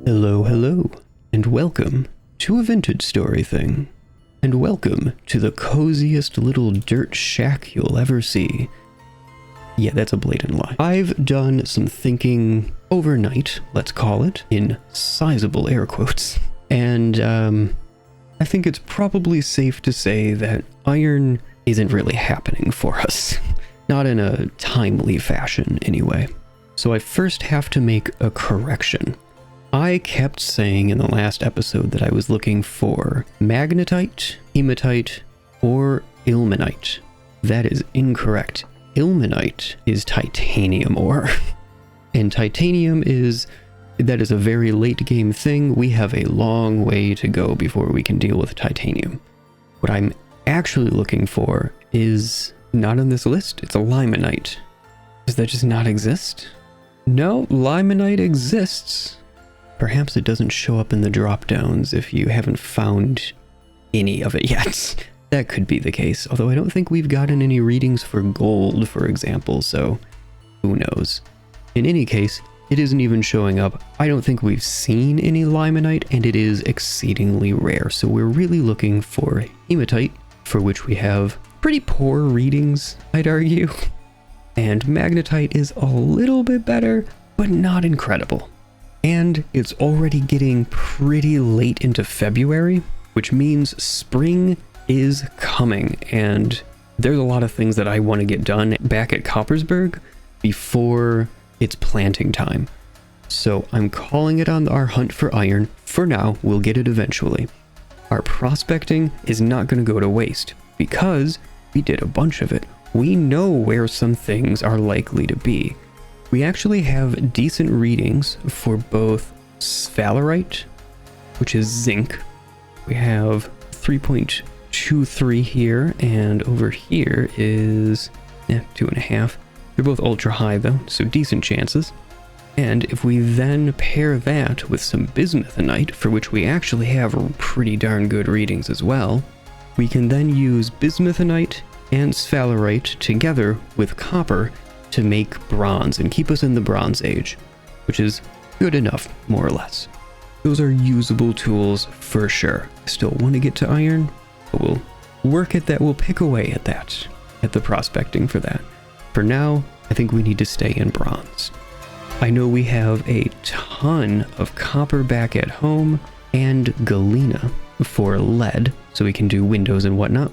Hello, hello, and welcome to a vintage story thing. And welcome to the coziest little dirt shack you'll ever see. Yeah, that's a blatant lie. I've done some thinking overnight, let's call it, in sizable air quotes. And I think it's probably safe to say that iron isn't really happening for us. Not in a timely fashion, anyway. So I first have to make a correction. I kept saying in the last episode that I was looking for magnetite, hematite, or ilmenite. That is incorrect. Ilmenite is titanium ore. And titanium that is a very late game thing. We have a long way to go before we can deal with titanium. What I'm actually looking for is not on this list. It's a limonite. Does that just not exist? No, limonite exists. Perhaps it doesn't show up in the drop downs if you haven't found any of it yet. That could be the case, although I don't think we've gotten any readings for gold, for example, so who knows. In any case, it isn't even showing up. I don't think we've seen any limonite, and it is exceedingly rare, so we're really looking for hematite, for which we have pretty poor readings, I'd argue. And magnetite is a little bit better, but not incredible. And it's already getting pretty late into February, which means spring is coming, and there's a lot of things that I want to get done back at Coppersburg before it's planting time. So I'm calling it on our hunt for iron. For now, we'll get it eventually. Our prospecting is not going to go to waste because we did a bunch of it. We know where some things are likely to be. We actually have decent readings for both sphalerite, which is zinc. We have 3.23 here, and over here is 2.5. They're both ultra high though, so decent chances. And if we then pair that with some bismuthinite, for which we actually have pretty darn good readings as well, we can then use bismuthinite and sphalerite together with copper to make bronze and keep us in the Bronze Age, which is good enough, more or less. Those are usable tools for sure. I still want to get to iron, but we'll work at that. We'll pick away at that, at the prospecting for that. For now, I think we need to stay in bronze. I know we have a ton of copper back at home and galena for lead, so we can do windows and whatnot.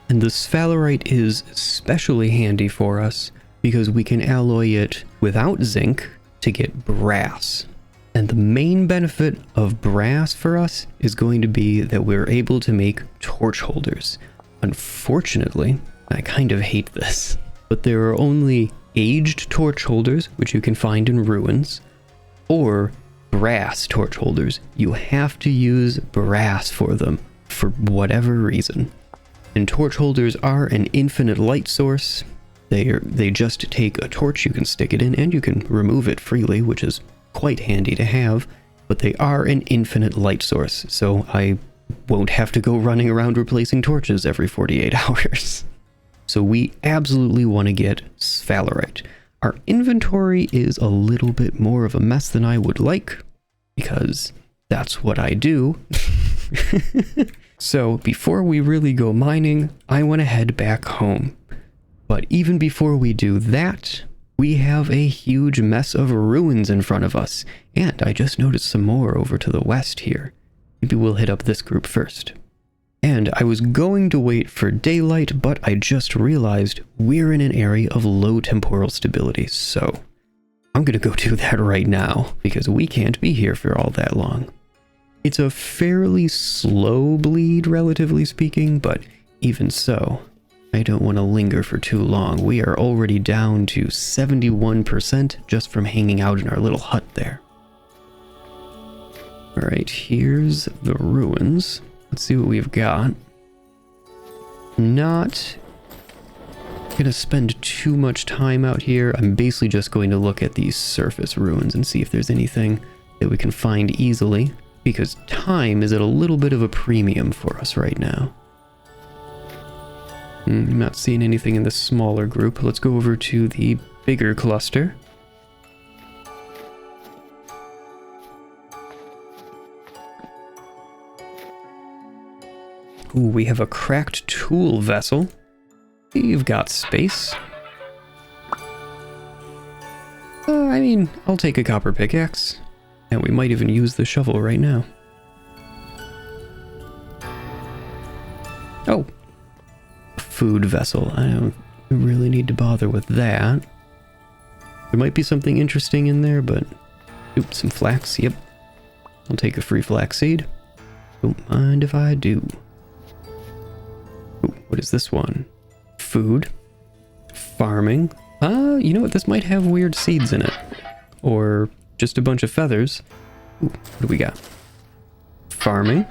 And the sphalerite is especially handy for us because we can alloy it without zinc to get brass. And the main benefit of brass for us is going to be that we're able to make torch holders. Unfortunately, I kind of hate this, but there are only aged torch holders, which you can find in ruins, or brass torch holders. You have to use brass for them for whatever reason. And torch holders are an infinite light source. They just take a torch, you can stick it in, and you can remove it freely, which is quite handy to have, but they are an infinite light source, so I won't have to go running around replacing torches every 48 hours. So we absolutely want to get sphalerite. Our inventory is a little bit more of a mess than I would like, because that's what I do. So before we really go mining, I want to head back home. But even before we do that, we have a huge mess of ruins in front of us. And I just noticed some more over to the west here. Maybe we'll hit up this group first. And I was going to wait for daylight, but I just realized we're in an area of low temporal stability. So I'm going to go do that right now because we can't be here for all that long. It's a fairly slow bleed, relatively speaking, but even so, I don't want to linger for too long. We are already down to 71% just from hanging out in our little hut there. Alright, here's the ruins. Let's see what we've got. Not gonna spend too much time out here. I'm basically just going to look at these surface ruins and see if there's anything that we can find easily, because time is at a little bit of a premium for us right now. I'm not seeing anything in the smaller group. Let's go over to the bigger cluster. Ooh, we have a cracked tool vessel. We've got space. I mean, I'll take a copper pickaxe. And we might even use the shovel right now. Oh. Food vessel. I don't really need to bother with that. There might be something interesting in there, but... Oops, some flax, yep. I'll take a free flax seed. Don't mind if I do. Ooh, what is this one? Food. Farming. You know what? This might have weird seeds in it. Or just a bunch of feathers. Ooh, what do we got? Farming.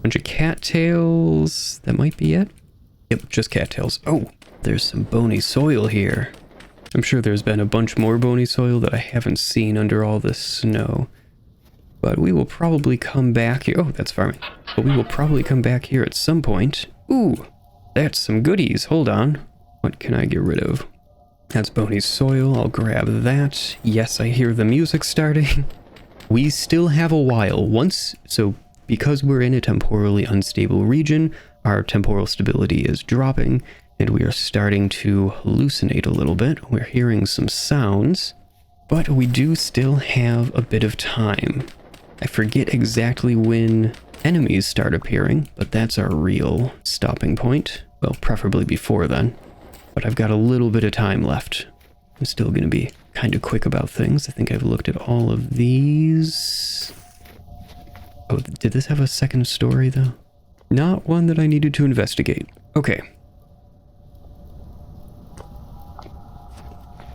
Bunch of cattails. That might be it. Yep, just cattails. Oh, there's some bony soil here. I'm sure there's been a bunch more bony soil that I haven't seen under all this snow. But we will probably come back here. Oh, that's farming. But we will probably come back here at some point. Ooh, that's some goodies. Hold on. What can I get rid of? That's bony soil. I'll grab that. Yes, I hear the music starting. We still have a while. So because we're in a temporally unstable region, our temporal stability is dropping, and we are starting to hallucinate a little bit. We're hearing some sounds, but we do still have a bit of time. I forget exactly when enemies start appearing, but that's our real stopping point. Well, preferably before then. But I've got a little bit of time left. I'm still going to be kind of quick about things. I think I've looked at all of these. Oh, did this have a second story, though? Not one that I needed to investigate. Okay.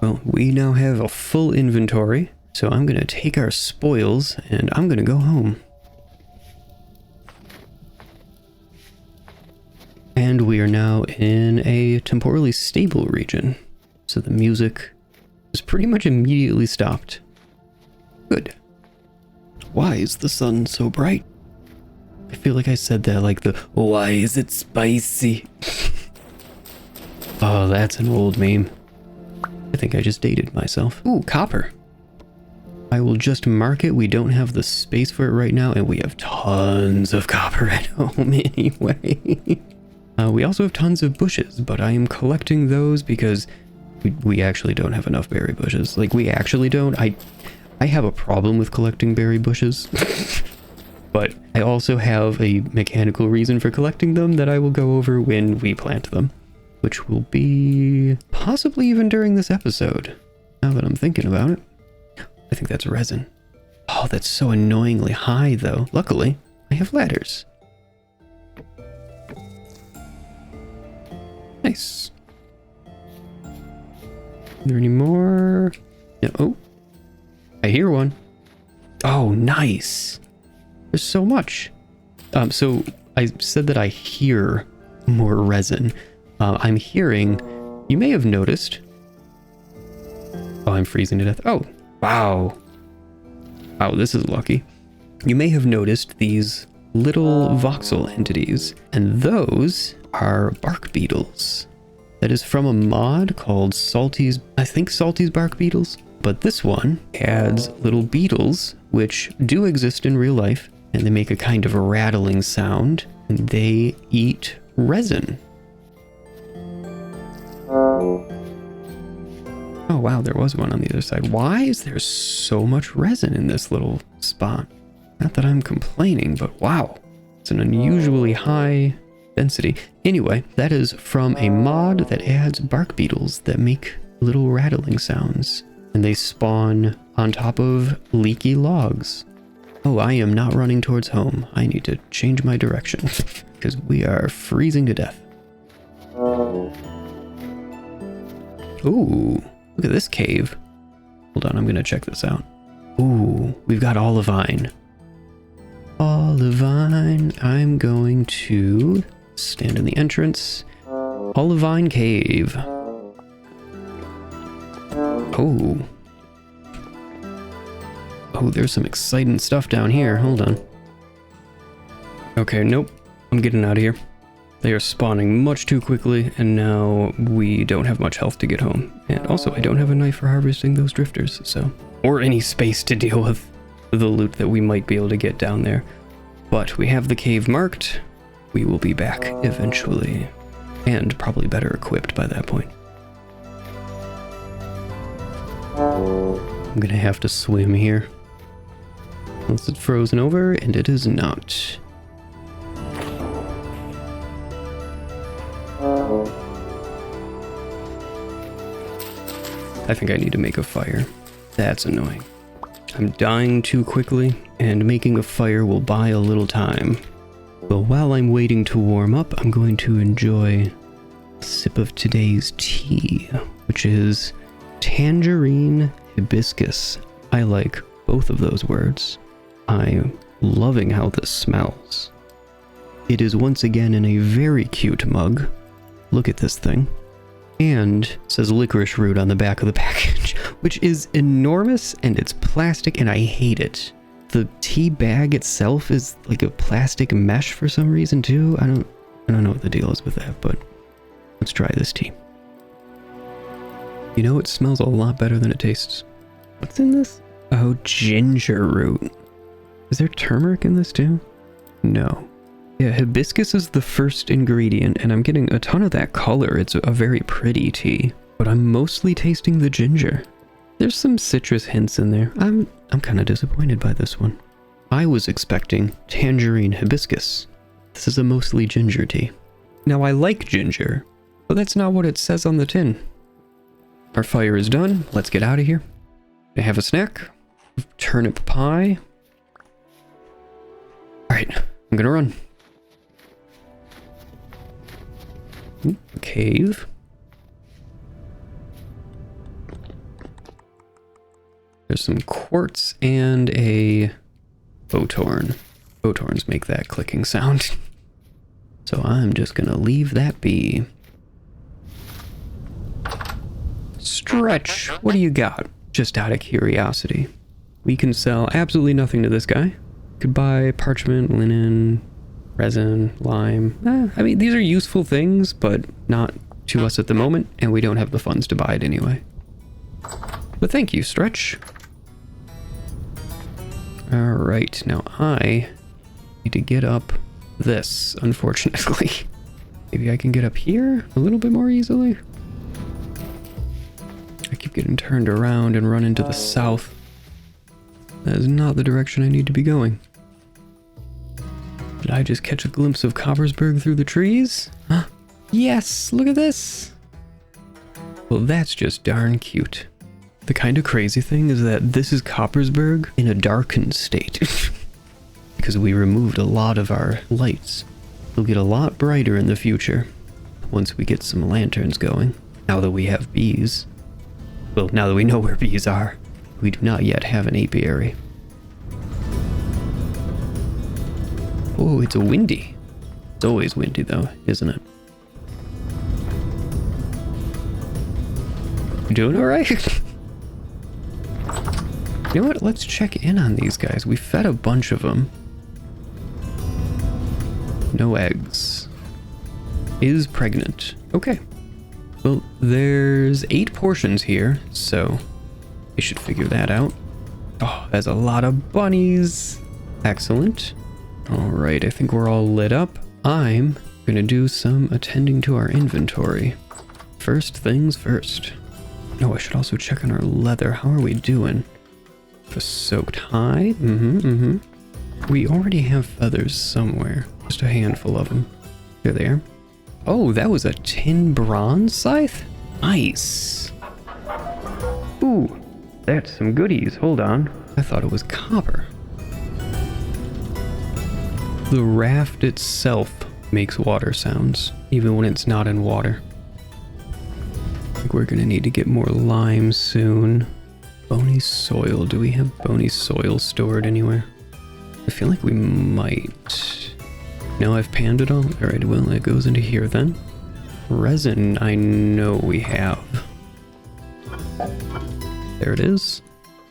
Well, we now have a full inventory, so I'm going to take our spoils and I'm going to go home. And we are now in a temporally stable region, so the music is pretty much immediately stopped. Good. Why is the sun so bright? I feel like I said that like the, why is it spicy? Oh, that's an old meme. I think I just dated myself. Ooh, copper. I will just mark it. We don't have the space for it right now, and we have tons of copper at home anyway. We also have tons of bushes, but I am collecting those because we actually don't have enough berry bushes. Like, we actually don't. I have a problem with collecting berry bushes. But I also have a mechanical reason for collecting them that I will go over when we plant them. Which will be possibly even during this episode, now that I'm thinking about it. I think that's resin. Oh, that's so annoyingly high, though. Luckily, I have ladders. Nice. Are there any more? Yeah, oh, I hear one. Oh, nice. There's so much. So I said that I hear more resin. I'm hearing, you may have noticed. Oh, I'm freezing to death. Oh, wow. Wow, this is lucky. You may have noticed these little voxel entities, and those are bark beetles. That is from a mod called Salty's, I think Salty's bark beetles. But this one adds little beetles, which do exist in real life, and they make a kind of a rattling sound, and they eat resin. Oh wow, there was one on the other side. Why is there so much resin in this little spot? Not that I'm complaining, but wow. It's an unusually high density. Anyway, that is from a mod that adds bark beetles that make little rattling sounds. And they spawn on top of leaky logs. Oh, I am not running towards home. I need to change my direction because we are freezing to death. Ooh, look at this cave. Hold on, I'm gonna check this out. Ooh, we've got olivine. Olivine, I'm going to stand in the entrance. Olivine cave. Oh. Oh, there's some exciting stuff down here. Hold on. Okay, nope. I'm getting out of here. They are spawning much too quickly, and now we don't have much health to get home. And also, I don't have a knife for harvesting those drifters, so... Or any space to deal with the loot that we might be able to get down there. But we have the cave marked. We will be back eventually. And probably better equipped by that point. I'm gonna have to swim here. Unless it's frozen over, and it is not. I think I need to make a fire. That's annoying. I'm dying too quickly, and making a fire will buy a little time. But while I'm waiting to warm up, I'm going to enjoy a sip of today's tea, which is tangerine hibiscus. I like both of those words. I'm loving how this smells. It is once again in a very cute mug. Look at this thing. And it says licorice root on the back of the package, which is enormous, and it's plastic, and I hate it. The tea bag itself is like a plastic mesh for some reason too. I don't know what the deal is with that, but let's try this tea. You know, it smells a lot better than it tastes. What's in this? Oh, ginger root. Is there turmeric in this too? No. Yeah, hibiscus is the first ingredient, and I'm getting a ton of that color. It's a very pretty tea, but I'm mostly tasting the ginger. There's some citrus hints in there. I'm kind of disappointed by this one. I was expecting tangerine hibiscus. This is a mostly ginger tea. Now, I like ginger, but that's not what it says on the tin. Our fire is done. Let's get out of here. I have a snack. Turnip pie. All right, I'm gonna run. Ooh, a cave. There's some quartz and a bowtorn. Bowtorns make that clicking sound. So I'm just gonna leave that be. Stretch, what do you got? Just out of curiosity. We can sell absolutely nothing to this guy. Could buy parchment, linen, resin, lime. I mean, these are useful things, but not to us at the moment, and we don't have the funds to buy it anyway. But thank you, Stretch. Alright, now I need to get up this, unfortunately. Maybe I can get up here a little bit more easily. I keep getting turned around and run into the south. That is not the direction I need to be going. Did I just catch a glimpse of Coppersburg through the trees? Huh? Yes, look at this! Well, that's just darn cute. The kind of crazy thing is that this is Coppersburg in a darkened state. Because we removed a lot of our lights. It'll get a lot brighter in the future once we get some lanterns going. Now that we have bees. Well, now that we know where bees are. We do not yet have an apiary. Oh, it's windy. It's always windy though, isn't it? You doing all right? You know what? Let's check in on these guys. We fed a bunch of them. No eggs. Is pregnant. Okay. Well, there's 8 portions here, so we should figure that out. Oh, there's a lot of bunnies. Excellent. All right, I think we're all lit up. I'm gonna do some attending to our inventory. First things first. Oh, I should also check on our leather. How are we doing? A soaked hide? We already have feathers somewhere. Just a handful of them. Here they are. Oh, that was a tin bronze scythe? Nice. Ooh, that's some goodies. Hold on. I thought it was copper. The raft itself makes water sounds, even when it's not in water. I think we're gonna need to get more lime soon. Bony soil. Do we have bony soil stored anywhere? I feel like we might. No, I've panned it all. All right, well, it goes into here then. Resin, I know we have. There it is.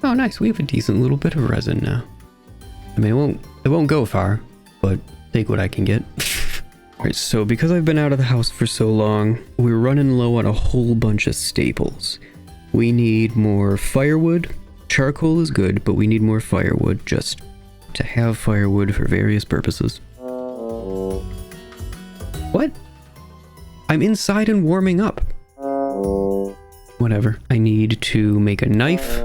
Oh, nice. We have a decent little bit of resin now. I mean, it won't go far, but take what I can get. Alright, so because I've been out of the house for so long, we're running low on a whole bunch of staples. We need more firewood. Charcoal is good, but we need more firewood just to have firewood for various purposes. What? I'm inside and warming up. Whatever. I need to make a knife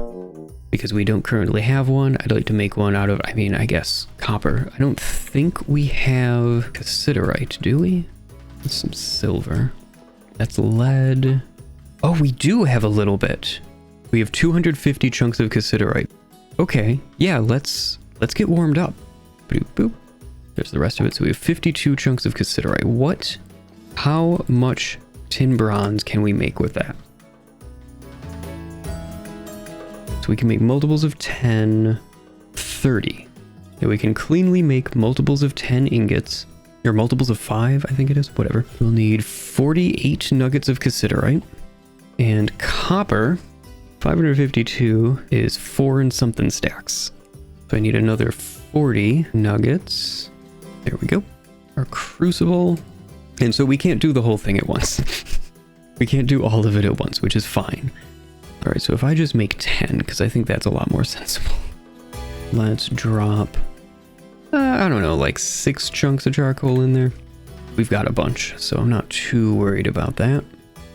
because we don't currently have one. I'd like to make one out of, I mean, I guess copper. I don't think we have cassiterite, do we? That's some silver. That's lead. Oh, we do have a little bit. We have 250 chunks of cassiterite. Okay, yeah, let's get warmed up. Boop, boop. There's the rest of it. So we have 52 chunks of cassiterite. How much tin bronze can we make with that? So we can make multiples of 10, 30. And we can cleanly make multiples of 10 ingots, or multiples of 5, I think it is, whatever. We'll need 48 nuggets of cassiterite. And copper, 552 is 4 and something stacks. So I need another 40 nuggets. There we go. Our crucible. And so we can't do the whole thing at once. We can't do all of it at once, which is fine. All right, so if I just make 10, because I think that's a lot more sensible. Let's drop, I don't know, like 6 chunks of charcoal in there. We've got a bunch, so I'm not too worried about that.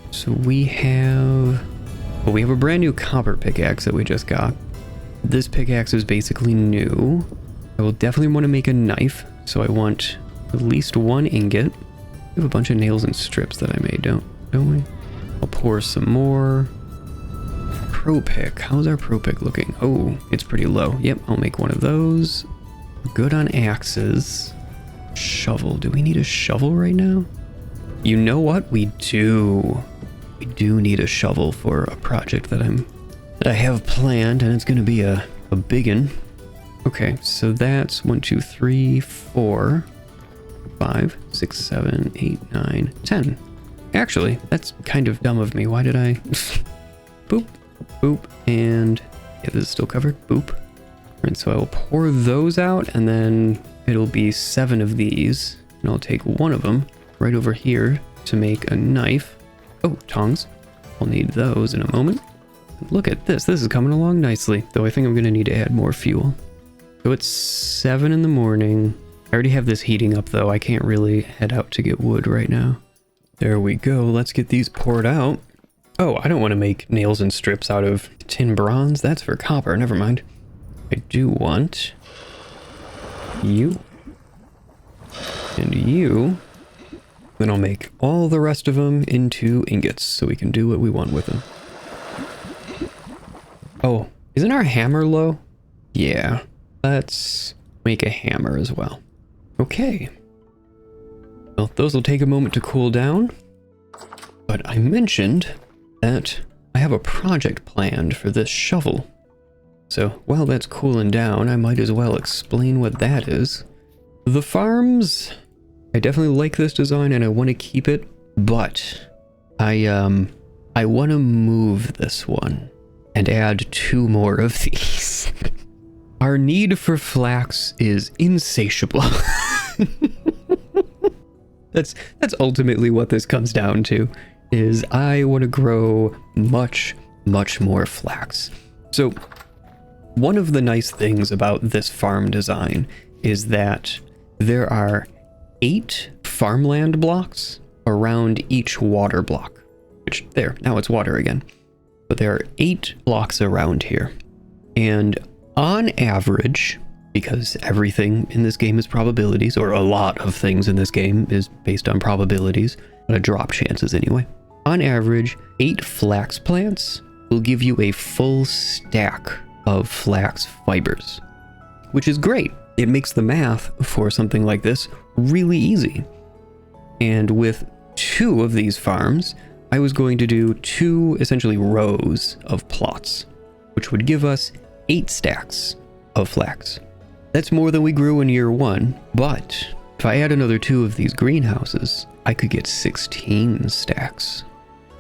So we have, well, we have a brand new copper pickaxe that we just got. This pickaxe is basically new. I will definitely want to make a knife, so I want at least 1 ingot. We have a bunch of nails and strips that I made, don't we? I'll pour some more. Pro pick. How's our pro pick looking? Oh, it's pretty low. Yep, I'll make one of those. Good on axes. Shovel. Do we need a shovel right now? You know what? We do. We do need a shovel for a project that I have planned, and it's gonna be a biggin. Okay, so that's 1, 2, 3, 4, 5, 6, 7, 8, 9, 10. Actually, that's kind of dumb of me. Why did I? Boop. Boop, and yeah, this is still covered. Boop. Alright, so I will pour those out, and then it'll be 7 of these, and I'll take one of them right over here to make a knife. Oh, tongs. I'll need those in a moment. Look at this. This is coming along nicely, though I think I'm going to need to add more fuel. So it's 7 in the morning. I already have this heating up, though. I can't really head out to get wood right now. There we go. Let's get these poured out. Oh, I don't want to make nails and strips out of tin bronze. That's for copper. Never mind. I do want you and you. Then I'll make all the rest of them into ingots so we can do what we want with them. Oh, isn't our hammer low? Yeah, let's make a hammer as well. Okay. Well, those will take a moment to cool down. But I mentioned that I have a project planned for this shovel. So while that's cooling down, I might as well explain what that is. The farms, I definitely like this design and I want to keep it, but I want to move this one and add 2 more of these. Our need for flax is insatiable. That's ultimately what this comes down to. Is I want to grow much, much more flax. So one of the nice things about this farm design is that there are 8 farmland blocks around each water block, which there, now it's water again. But there are 8 blocks around here. And on average, because everything in this game is probabilities, or a lot of things in this game is based on probabilities, drop chances anyway. On average, 8 flax plants will give you a full stack of flax fibers, which is great. It makes the math for something like this really easy. And with 2 of these farms, I was going to do 2 essentially rows of plots, which would give us 8 stacks of flax. That's more than we grew in year 1, but if I add another 2 of these greenhouses, I could get 16 stacks.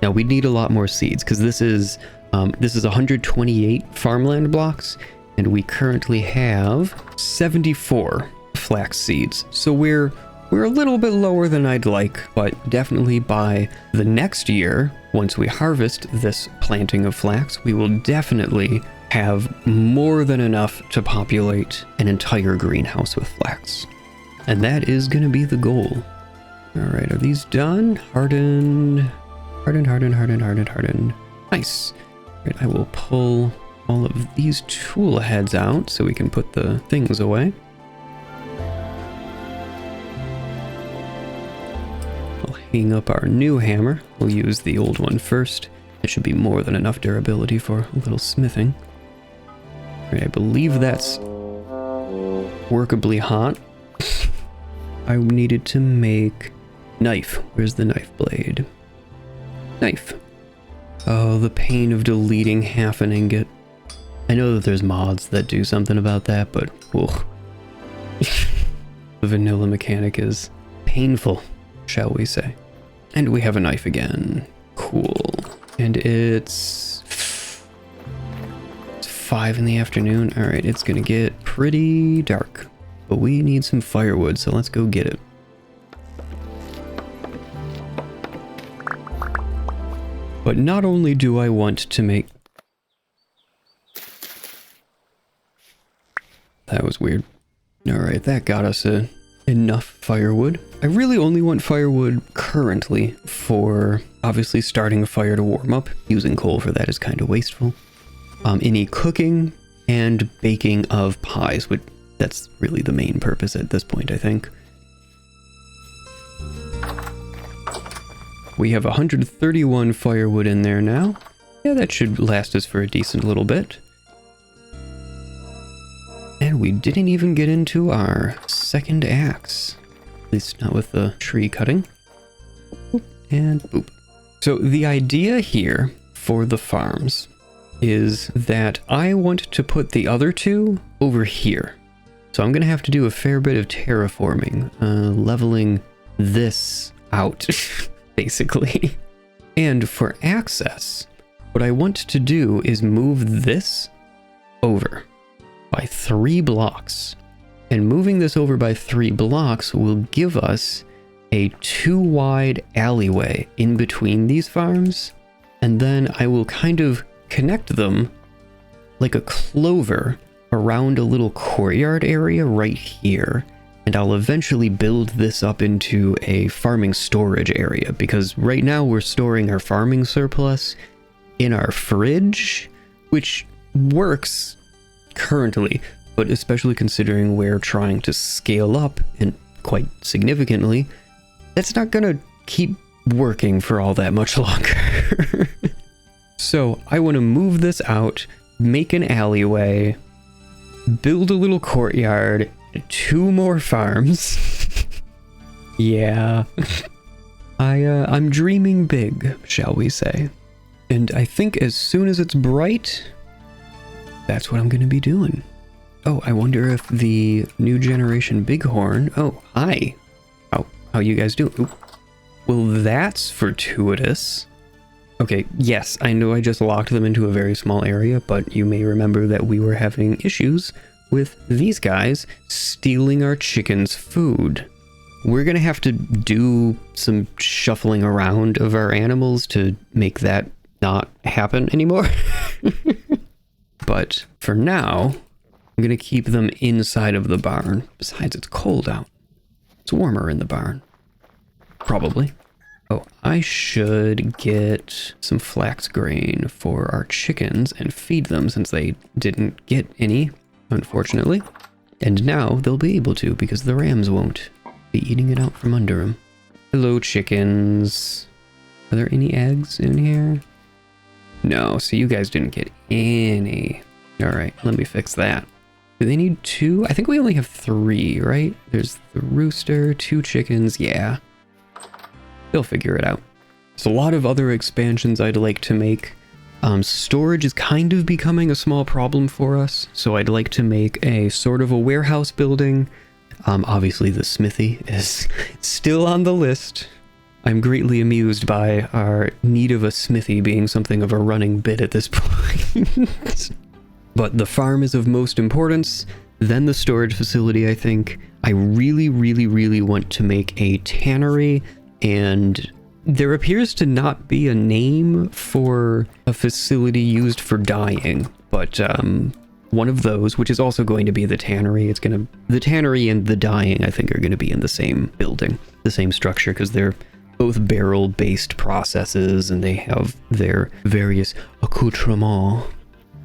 Now we'd need a lot more seeds because this is 128 farmland blocks, and we currently have 74 flax seeds. So we're a little bit lower than I'd like, but definitely by the next year, once we harvest this planting of flax, we will definitely have more than enough to populate an entire greenhouse with flax. And that is going to be the goal. All right, are these done? Hardened. Nice. All right, I will pull all of these tool heads out so we can put the things away. I'll hang up our new hammer. We'll use the old one first. It should be more than enough durability for a little smithing. All right, I believe that's workably hot. I needed to make knife. Where's the knife blade? Knife. Oh, the pain of deleting half an ingot. I know that there's mods that do something about that, but ugh. The vanilla mechanic is painful, shall we say. And we have a knife again. Cool. And it's 5 in the afternoon. All right, it's gonna get pretty dark, but we need some firewood, so let's go get it. But not only do I want to make... That was weird. Alright, that got us enough firewood. I really only want firewood currently for obviously starting a fire to warm up. Using coal for that is kind of wasteful. Any cooking and baking of pies, that's really the main purpose at this point, I think. We have 131 firewood in there now. Yeah, that should last us for a decent little bit. And we didn't even get into our second axe. At least not with the tree cutting. Boop, and boop. So the idea here for the farms is that I want to put the other two over here. So I'm going to have to do a fair bit of terraforming, leveling this out. Basically. And for access, what I want to do is move this over by 3 blocks. And moving this over by 3 blocks will give us a 2-wide alleyway in between these farms. And then I will kind of connect them like a clover around a little courtyard area right here. And I'll eventually build this up into a farming storage area, because right now we're storing our farming surplus in our fridge, which works currently, but especially considering we're trying to scale up and quite significantly, that's not gonna keep working for all that much longer. So I want to move this out, make an alleyway, build a little courtyard, 2 more farms. Yeah. I'm dreaming big, shall we say. And I think as soon as it's bright, that's what I'm going to be doing. Oh, I wonder if the new generation bighorn... Oh, hi. How you guys doing? Ooh. Well, that's fortuitous. Okay, yes, I know I just locked them into a very small area, but you may remember that we were having issues with these guys stealing our chickens' food. We're gonna have to do some shuffling around of our animals to make that not happen anymore. But for now, I'm gonna keep them inside of the barn. Besides, it's cold out. It's warmer in the barn. Probably. Oh, I should get some flax grain for our chickens and feed them since they didn't get any, unfortunately. And now they'll be able to because the rams won't be eating it out from under them. Hello, chickens. Are there any eggs in here? No, so you guys didn't get any. All right, let me fix that. Do they need 2? I think we only have 3, right? There's the rooster, 2 chickens, yeah. They'll figure it out. There's a lot of other expansions I'd like to make. Storage is kind of becoming a small problem for us, so I'd like to make a sort of a warehouse building. Obviously the smithy is still on the list. I'm greatly amused by our need of a smithy being something of a running bit at this point. But the farm is of most importance, then the storage facility, I think. I really, really, really want to make a tannery, and there appears to not be a name for a facility used for dyeing. But one of those, which is also going to be the tannery, the tannery and the dyeing, I think, are going to be in the same building, the same structure, because they're both barrel-based processes and they have their various accoutrements.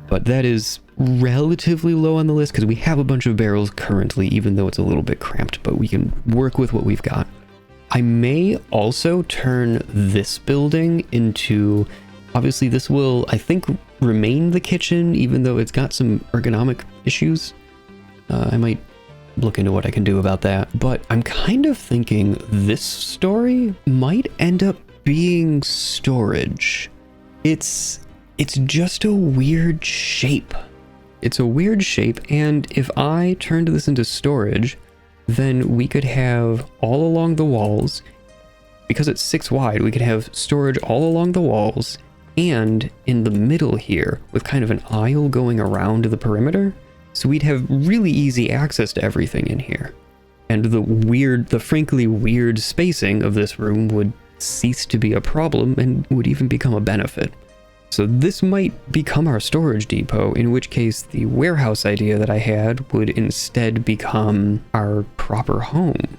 But that is relatively low on the list because we have a bunch of barrels currently, even though it's a little bit cramped, but we can work with what we've got. I may also turn this building into, obviously this will, I think, remain the kitchen, even though it's got some ergonomic issues. I might look into what I can do about that, but I'm kind of thinking this story might end up being storage. It's just a weird shape. It's a weird shape, and if I turned this into storage, then we could have all along the walls, because it's 6 wide, we could have storage all along the walls, and in the middle here, with kind of an aisle going around the perimeter, so we'd have really easy access to everything in here. And the frankly weird spacing of this room would cease to be a problem and would even become a benefit. So this might become our storage depot, in which case the warehouse idea that I had would instead become our proper home.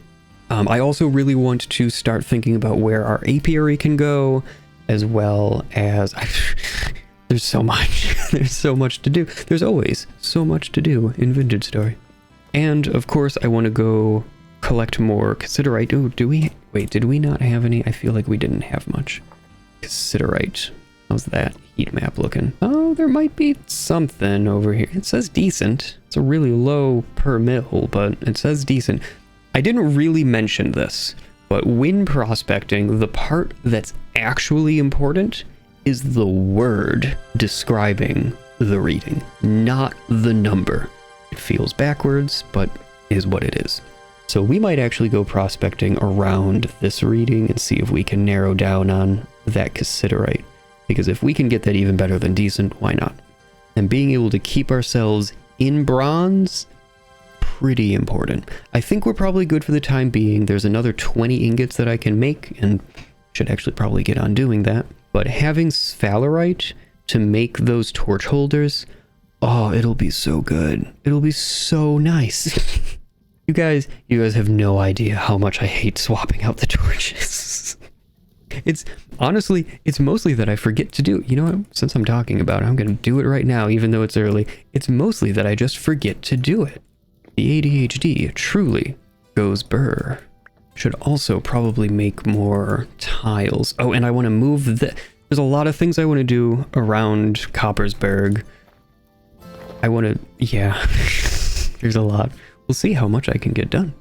I also really want to start thinking about where our apiary can go, as well as... there's so much. There's so much to do. There's always so much to do in Vintage Story. And, of course, I want to go collect more cassiterite. Oh, do we... Wait, did we not have any? I feel like we didn't have much. Cassiterite. How's that heat map looking? Oh, there might be something over here. It says decent. It's a really low per mil, but it says decent. I didn't really mention this, but when prospecting, the part that's actually important is the word describing the reading, not the number. It feels backwards, but is what it is. So we might actually go prospecting around this reading and see if we can narrow down on that cassiterite. Because if we can get that even better than decent, why not? And being able to keep ourselves in bronze, pretty important. I think we're probably good for the time being. There's another 20 ingots that I can make, and should actually probably get on doing that. But having sphalerite to make those torch holders, oh, it'll be so good. It'll be so nice. You guys have no idea how much I hate swapping out the torches. It's mostly that I forget to do it. You know what? Since I'm talking about it, I'm going to do it right now, even though it's early. It's mostly that I just forget to do it. The ADHD truly goes burr. Should also probably make more tiles. Oh, and I want to move there's a lot of things I want to do around Coppersburg. Yeah, there's a lot. We'll see how much I can get done.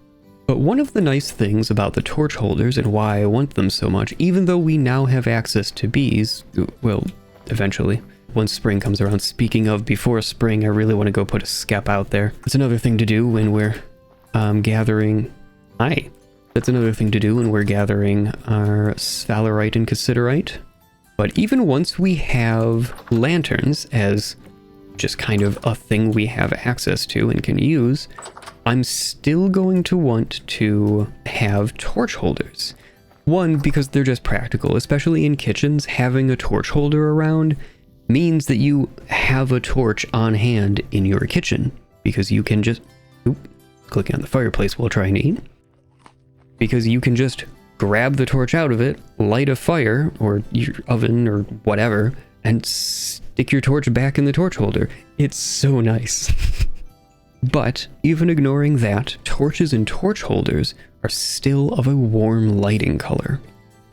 But one of the nice things about the torch holders and why I want them so much, even though we now have access to bees, well, eventually, once spring comes around. Speaking of, before spring, I really want to go put a skep out there. It's another thing to do when we're gathering... That's another thing to do when we're gathering our sphalerite and cassiterite. But even once we have lanterns as just kind of a thing we have access to and can use, I'm still going to want to have torch holders. One, because they're just practical, especially in kitchens. Having a torch holder around means that you have a torch on hand in your kitchen, because you can just... clicking on the fireplace while trying to eat. Because you can just grab the torch out of it, light a fire, or your oven, or whatever, and stick your torch back in the torch holder. It's so nice. But even ignoring that, torches and torch holders are still of a warm lighting color.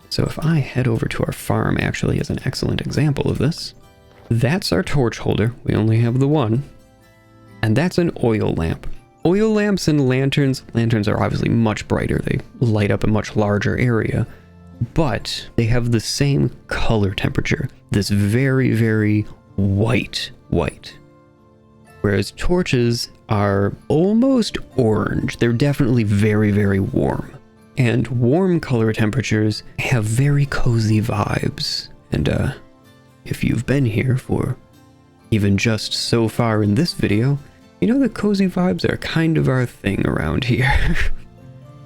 So if I head over to our farm, actually, as an excellent example of this, that's our torch holder. We only have the one. And that's an oil lamp. Oil lamps and lanterns are obviously much brighter. They light up a much larger area, but they have the same color temperature. This very, very white. Whereas torches are almost orange. They're definitely very, very warm. And warm color temperatures have very cozy vibes. And if you've been here for even just so far in this video, you know that cozy vibes are kind of our thing around here.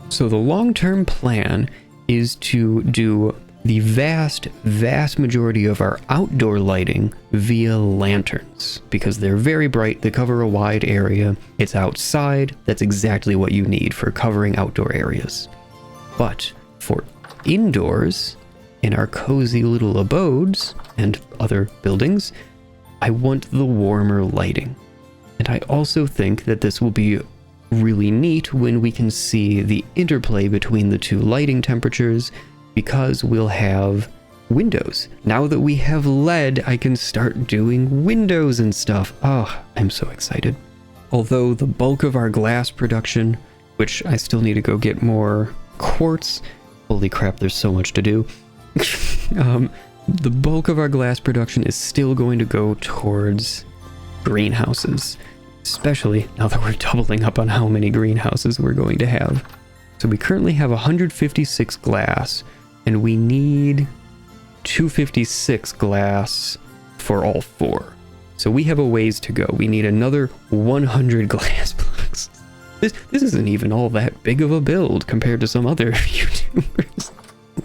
So the long-term plan is to do the vast majority of our outdoor lighting via lanterns, because they're very bright, they cover a wide area, it's outside, that's exactly what you need for covering outdoor areas. But for indoors, in our cozy little abodes and other buildings, I want the warmer lighting. And I also think that this will be really neat when we can see the interplay between the two lighting temperatures, because we'll have windows. Now that we have LED, I can start doing windows and stuff. Oh, I'm so excited. Although the bulk of our glass production, which I still need to go get more quartz, holy crap, there's so much to do. The bulk of our glass production is still going to go towards greenhouses, especially now that we're doubling up on how many greenhouses we're going to have. So we currently have 156 glass, and we need 256 glass for all 4. So we have a ways to go. We need another 100 glass blocks. This isn't even all that big of a build compared to some other YouTubers.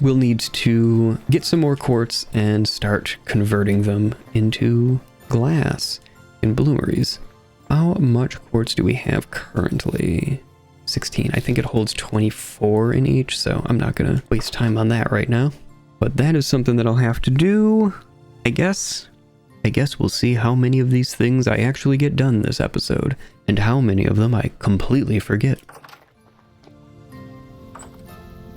We'll need to get some more quartz and start converting them into glass in bloomeries. How much quartz do we have currently? 16. I think it holds 24 in each, so I'm not gonna waste time on that right now. But that is something that I'll have to do, I guess. We'll see how many of these things I actually get done this episode, and how many of them I completely forget.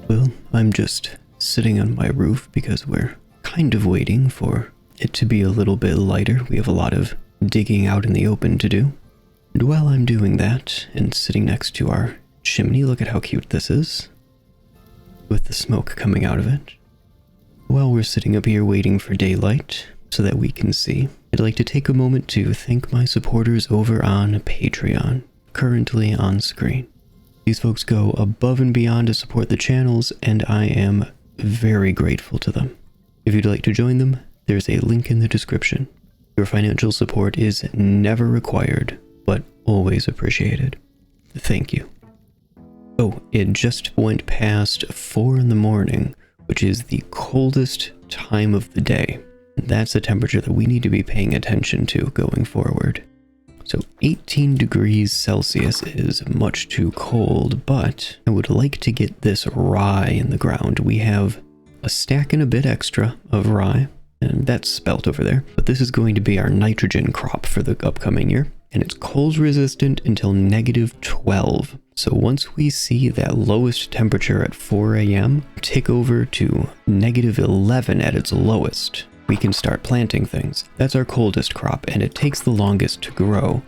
Well, I'm just sitting on my roof because we're kind of waiting for it to be a little bit lighter. We have a lot of digging out in the open to do. And while I'm doing that, and sitting next to our chimney, look at how cute this is, with the smoke coming out of it. While we're sitting up here waiting for daylight so that we can see, I'd like to take a moment to thank my supporters over on Patreon, currently on screen. These folks go above and beyond to support the channels, and I am very grateful to them. If you'd like to join them, there's a link in the description. Your financial support is never required, but always appreciated. Thank you. Oh, it just went past 4 in the morning, which is the coldest time of the day. That's a temperature that we need to be paying attention to going forward. So 18 degrees Celsius is much too cold, but I would like to get this rye in the ground. We have a stack and a bit extra of rye, and that's spelt over there. But this is going to be our nitrogen crop for the upcoming year, and it's cold resistant until -12. So once we see that lowest temperature at 4 a.m. tick over to -11 at its lowest, we can start planting things. That's our coldest crop, and it takes the longest to grow.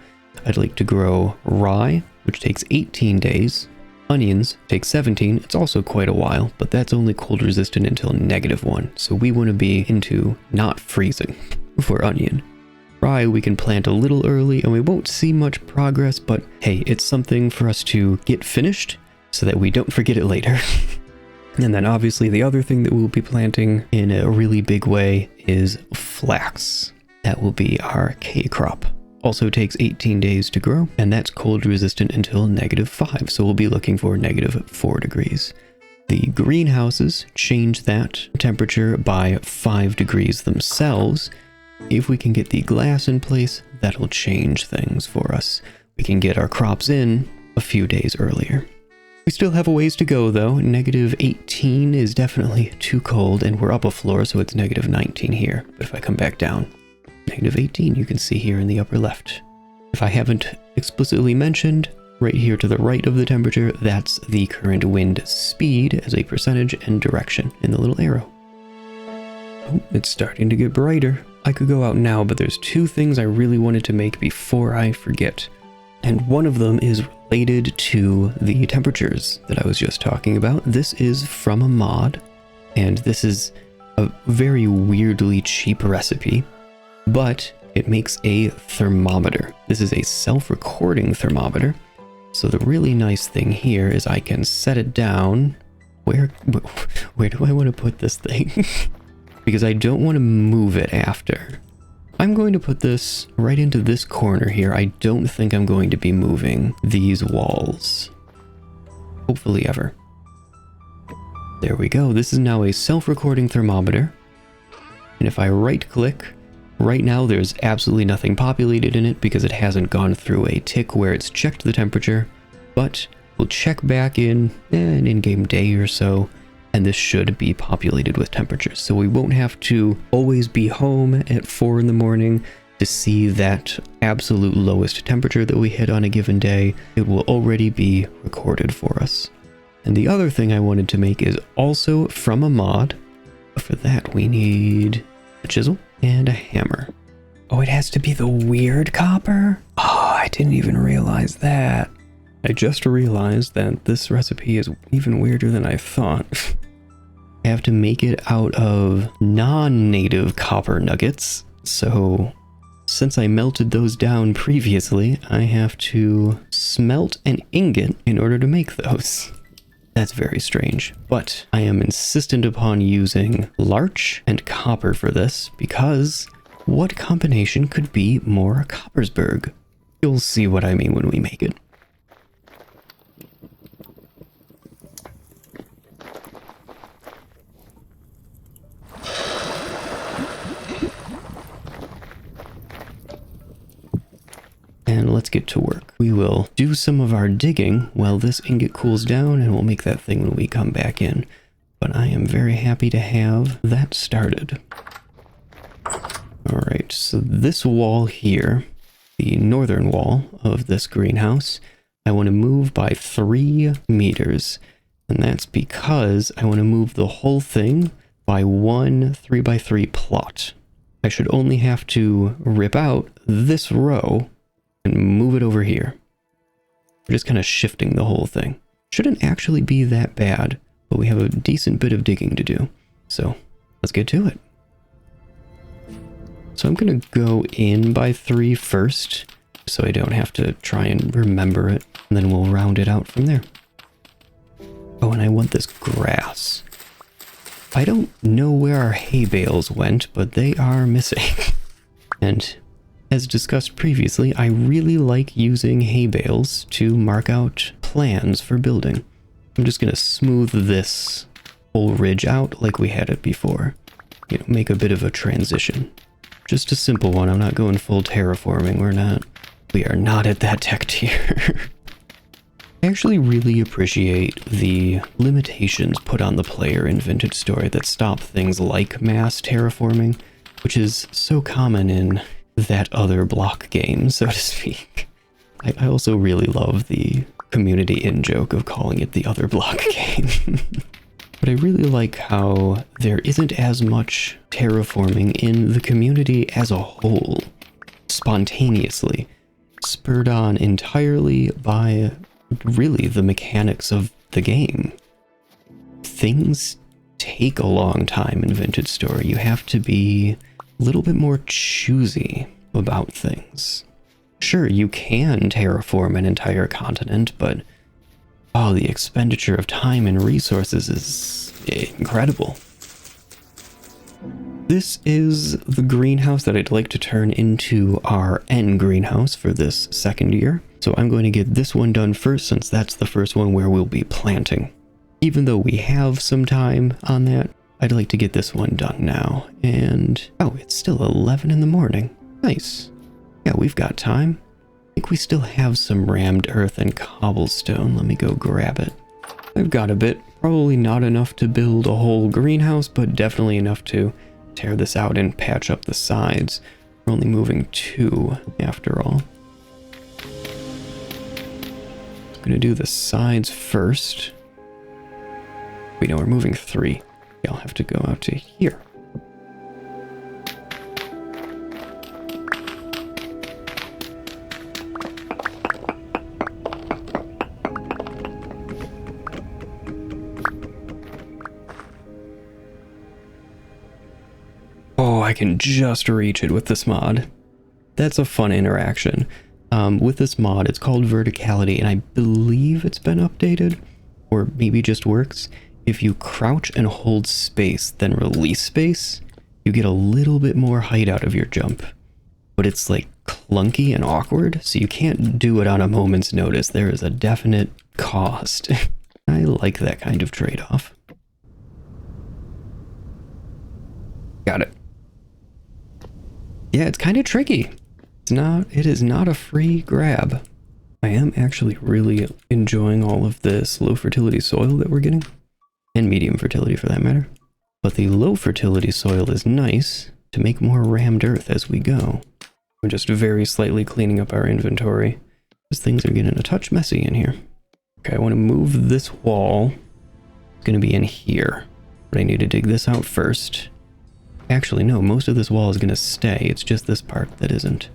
I'd like to grow rye, which takes 18 days. Onions take 17. It's also quite a while, but that's only cold resistant until -1. So we want to be into not freezing for onion. Rye we can plant a little early, and we won't see much progress, but hey, it's something for us to get finished so that we don't forget it later. And then obviously the other thing that we'll be planting in a really big way is flax. That will be our K crop. Also takes 18 days to grow, and that's cold resistant until -5, so we'll be looking for -4 degrees. The greenhouses change that temperature by 5 degrees themselves. If we can get the glass in place, that'll change things for us. We can get our crops in a few days earlier. We still have a ways to go though. -18 is definitely too cold, and we're up a floor, so it's -19 here. But if I come back down, -18 you can see here in the upper left. If I haven't explicitly mentioned, right here to the right of the temperature, that's the current wind speed as a percentage and direction in the little arrow. Oh, it's starting to get brighter. I could go out now, but there's 2 things I really wanted to make before I forget. And one of them is related to the temperatures that I was just talking about. This is from a mod, and this is a very weirdly cheap recipe, but it makes a thermometer. This is a self-recording thermometer. So the really nice thing here is I can set it down. Where do I want to put this thing? Because I don't want to move it after. I'm going to put this right into this corner here. I don't think I'm going to be moving these walls. Hopefully ever. There we go. This is now a self-recording thermometer. And if I right-click, right now there's absolutely nothing populated in it because it hasn't gone through a tick where it's checked the temperature. But we'll check back in an in-game day or so, and this should be populated with temperatures. So we won't have to always be home at 4 in the morning to see that absolute lowest temperature that we hit on a given day. It will already be recorded for us. And the other thing I wanted to make is also from a mod. For that we need a chisel and a hammer. Oh, it has to be the weird copper? Oh, I didn't even realize that. I just realized that this recipe is even weirder than I thought. I have to make it out of non-native copper nuggets, so since I melted those down previously, I have to smelt an ingot in order to make those. That's very strange, but I am insistent upon using larch and copper for this because what combination could be more Coppersburg? You'll see what I mean when we make it. And let's get to work. We will do some of our digging while this ingot cools down, and we'll make that thing when we come back in. But I am very happy to have that started. Alright, so this wall here, the northern wall of this greenhouse, I want to move by 3 meters. And that's because I want to move the whole thing by 1 3x3 plot. I should only have to rip out this row and move it over here. We're just kind of shifting the whole thing. Shouldn't actually be that bad, but we have a decent bit of digging to do. So let's get to it. So I'm going to go in by 3 first, so I don't have to try and remember it, and then we'll round it out from there. Oh, and I want this grass. I don't know where our hay bales went, but they are missing. And as discussed previously, I really like using hay bales to mark out plans for building. I'm just going to smooth this whole ridge out like we had it before. You know, make a bit of a transition. Just a simple one. I'm not going full terraforming. We are not at that tech tier. I actually really appreciate the limitations put on the player in Vintage Story that stop things like mass terraforming, which is so common in that other block game, so to speak. I also really love the community in-joke of calling it the other block game. But I really like how there isn't as much terraforming in the community as a whole, spontaneously, spurred on entirely by really the mechanics of the game. Things take a long time in Vintage Story. You have to be a little bit more choosy about things. Sure, you can terraform an entire continent, but oh, the expenditure of time and resources is incredible. This is the greenhouse that I'd like to turn into our end greenhouse for this second year. So I'm going to get this one done first, since that's the first one where we'll be planting. Even though we have some time on that, I'd like to get this one done now. And oh, it's still 11 in the morning. Nice. Yeah, we've got time. I think we still have some rammed earth and cobblestone. Let me go grab it. I've got a bit. Probably not enough to build a whole greenhouse, but definitely enough to tear this out and patch up the sides. We're only moving 2 after all. I'm gonna do the sides first. Wait, no, we're moving 3. Yeah, I'll have to go out to here. Oh, I can just reach it with this mod. That's a fun interaction. With this mod, it's called Verticality, and I believe it's been updated, or maybe just works. If you crouch and hold space, then release space, you get a little bit more height out of your jump. But it's like clunky and awkward, so you can't do it on a moment's notice. There is a definite cost. I like that kind of trade-off. Got it. Yeah, it's kind of tricky. It is not a free grab. I am actually really enjoying all of this low fertility soil that we're getting. And medium fertility for that matter. But the low fertility soil is nice to make more rammed earth as we go. We're just very slightly cleaning up our inventory, because things are getting a touch messy in here. Okay, I want to move this wall. It's going to be in here, but I need to dig this out first. Actually, no, most of this wall is going to stay. It's just this part that isn't.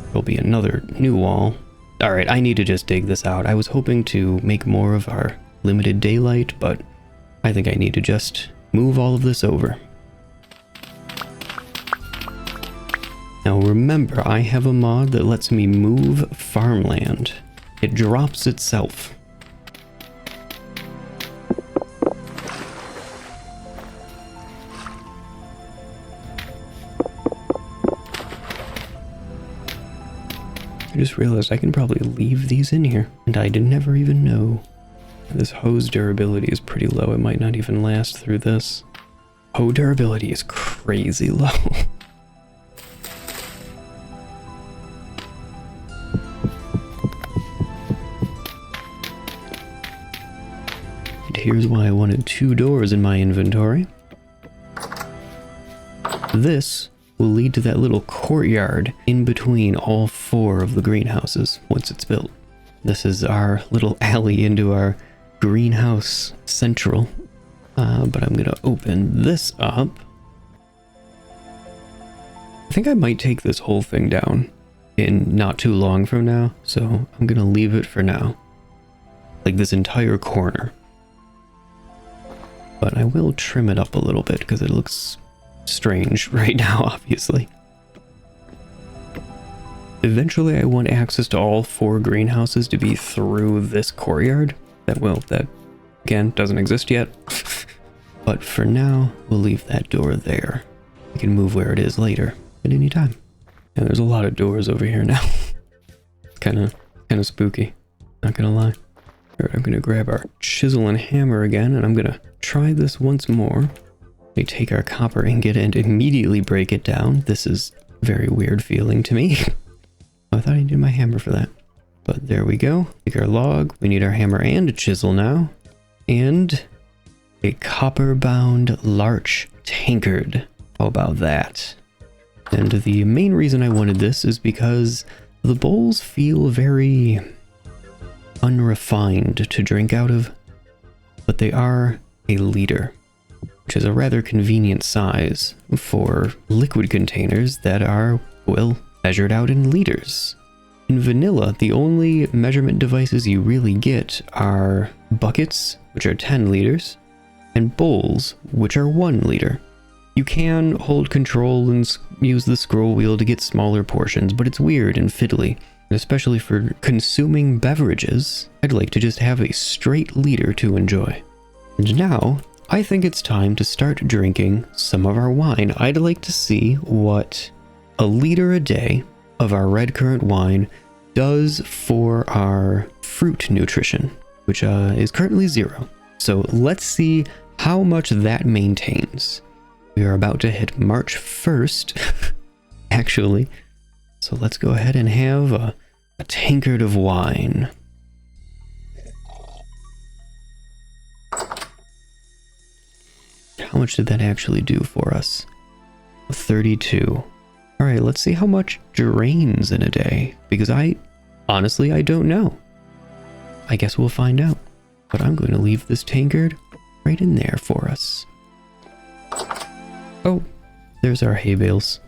There'll be another new wall. Alright, I need to just dig this out. I was hoping to make more of our limited daylight, but I think I need to just move all of this over. Now remember, I have a mod that lets me move farmland. It drops itself. I just realized I can probably leave these in here, and I did never even know. This hose durability is pretty low. It might not even last through this. Hoe durability is crazy low. And here's why I wanted 2 doors in my inventory. This will lead to that little courtyard in between all 4 of the greenhouses once it's built. This is our little alley into our greenhouse central. But I'm gonna open this up. I think I might take this whole thing down in not too long from now, so I'm gonna leave it for now. Like this entire corner. But I will trim it up a little bit because it looks strange right now, obviously. Eventually I want access to all 4 greenhouses to be through this courtyard. That again doesn't exist yet. But for now, we'll leave that door there. We can move where it is later at any time. And there's a lot of doors over here now. kind of spooky, not gonna lie. Alright, I'm gonna grab our chisel and hammer again, and I'm gonna try this once more. We take our copper ingot and immediately break it down. This is very weird feeling to me. I thought I needed my hammer for that. But there we go. Take our log. We need our hammer and a chisel now. And a copper-bound larch tankard. How about that? And the main reason I wanted this is because the bowls feel very unrefined to drink out of, but they are a liter, which is a rather convenient size for liquid containers that are, well, measured out in liters. In vanilla, the only measurement devices you really get are buckets, which are 10 liters, and bowls, which are 1 liter. You can hold control and use the scroll wheel to get smaller portions, but it's weird and fiddly. Especially for consuming beverages, I'd like to just have a straight liter to enjoy. And now, I think it's time to start drinking some of our wine. I'd like to see what a liter a day of our red currant wine does for our fruit nutrition, which is currently 0. So let's see how much that maintains. We are about to hit March 1st, actually. So let's go ahead and have a tankard of wine. How much did that actually do for us? 32. All right, let's see how much drains in a day, because honestly, I don't know. I guess we'll find out, but I'm going to leave this tankard right in there for us. Oh, there's our hay bales.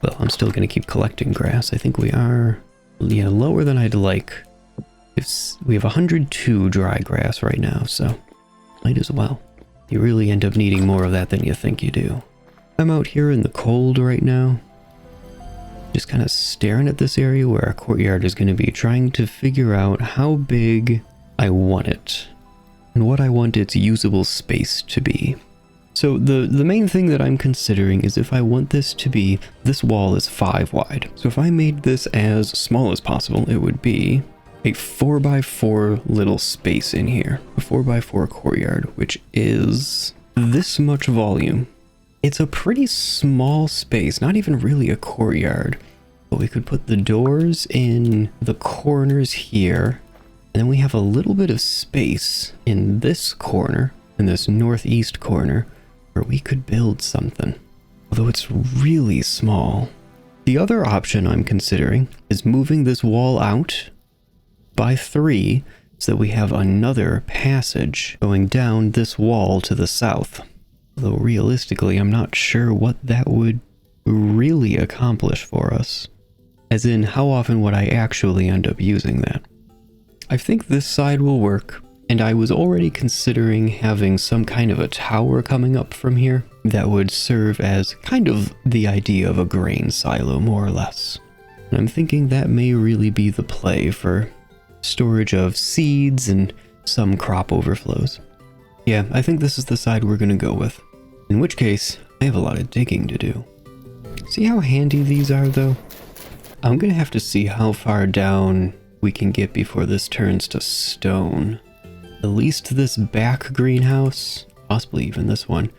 Well, I'm still going to keep collecting grass. I think we are, yeah, lower than I'd like. We have 102 dry grass right now, so might as well. You really end up needing more of that than you think you do. I'm out here in the cold right now, just kind of staring at this area where our courtyard is going to be, trying to figure out how big I want it and what I want its usable space to be. So the main thing that I'm considering is if I want this to be, this wall is 5 wide. So if I made this as small as possible, it would be a 4x4 little space in here, a 4x4 courtyard, which is this much volume. It's a pretty small space, not even really a courtyard. But we could put the doors in the corners here. And then we have a little bit of space in this corner, in this northeast corner, where we could build something. Although it's really small. The other option I'm considering is moving this wall out by 3 so that we have another passage going down this wall to the south. Though realistically, I'm not sure what that would really accomplish for us. As in, how often would I actually end up using that? I think this side will work, and I was already considering having some kind of a tower coming up from here that would serve as kind of the idea of a grain silo, more or less. And I'm thinking that may really be the play for storage of seeds and some crop overflows. Yeah, I think this is the side we're gonna go with. In which case, I have a lot of digging to do. See how handy these are, though? I'm gonna have to see how far down we can get before this turns to stone. At least this back greenhouse, possibly even this one,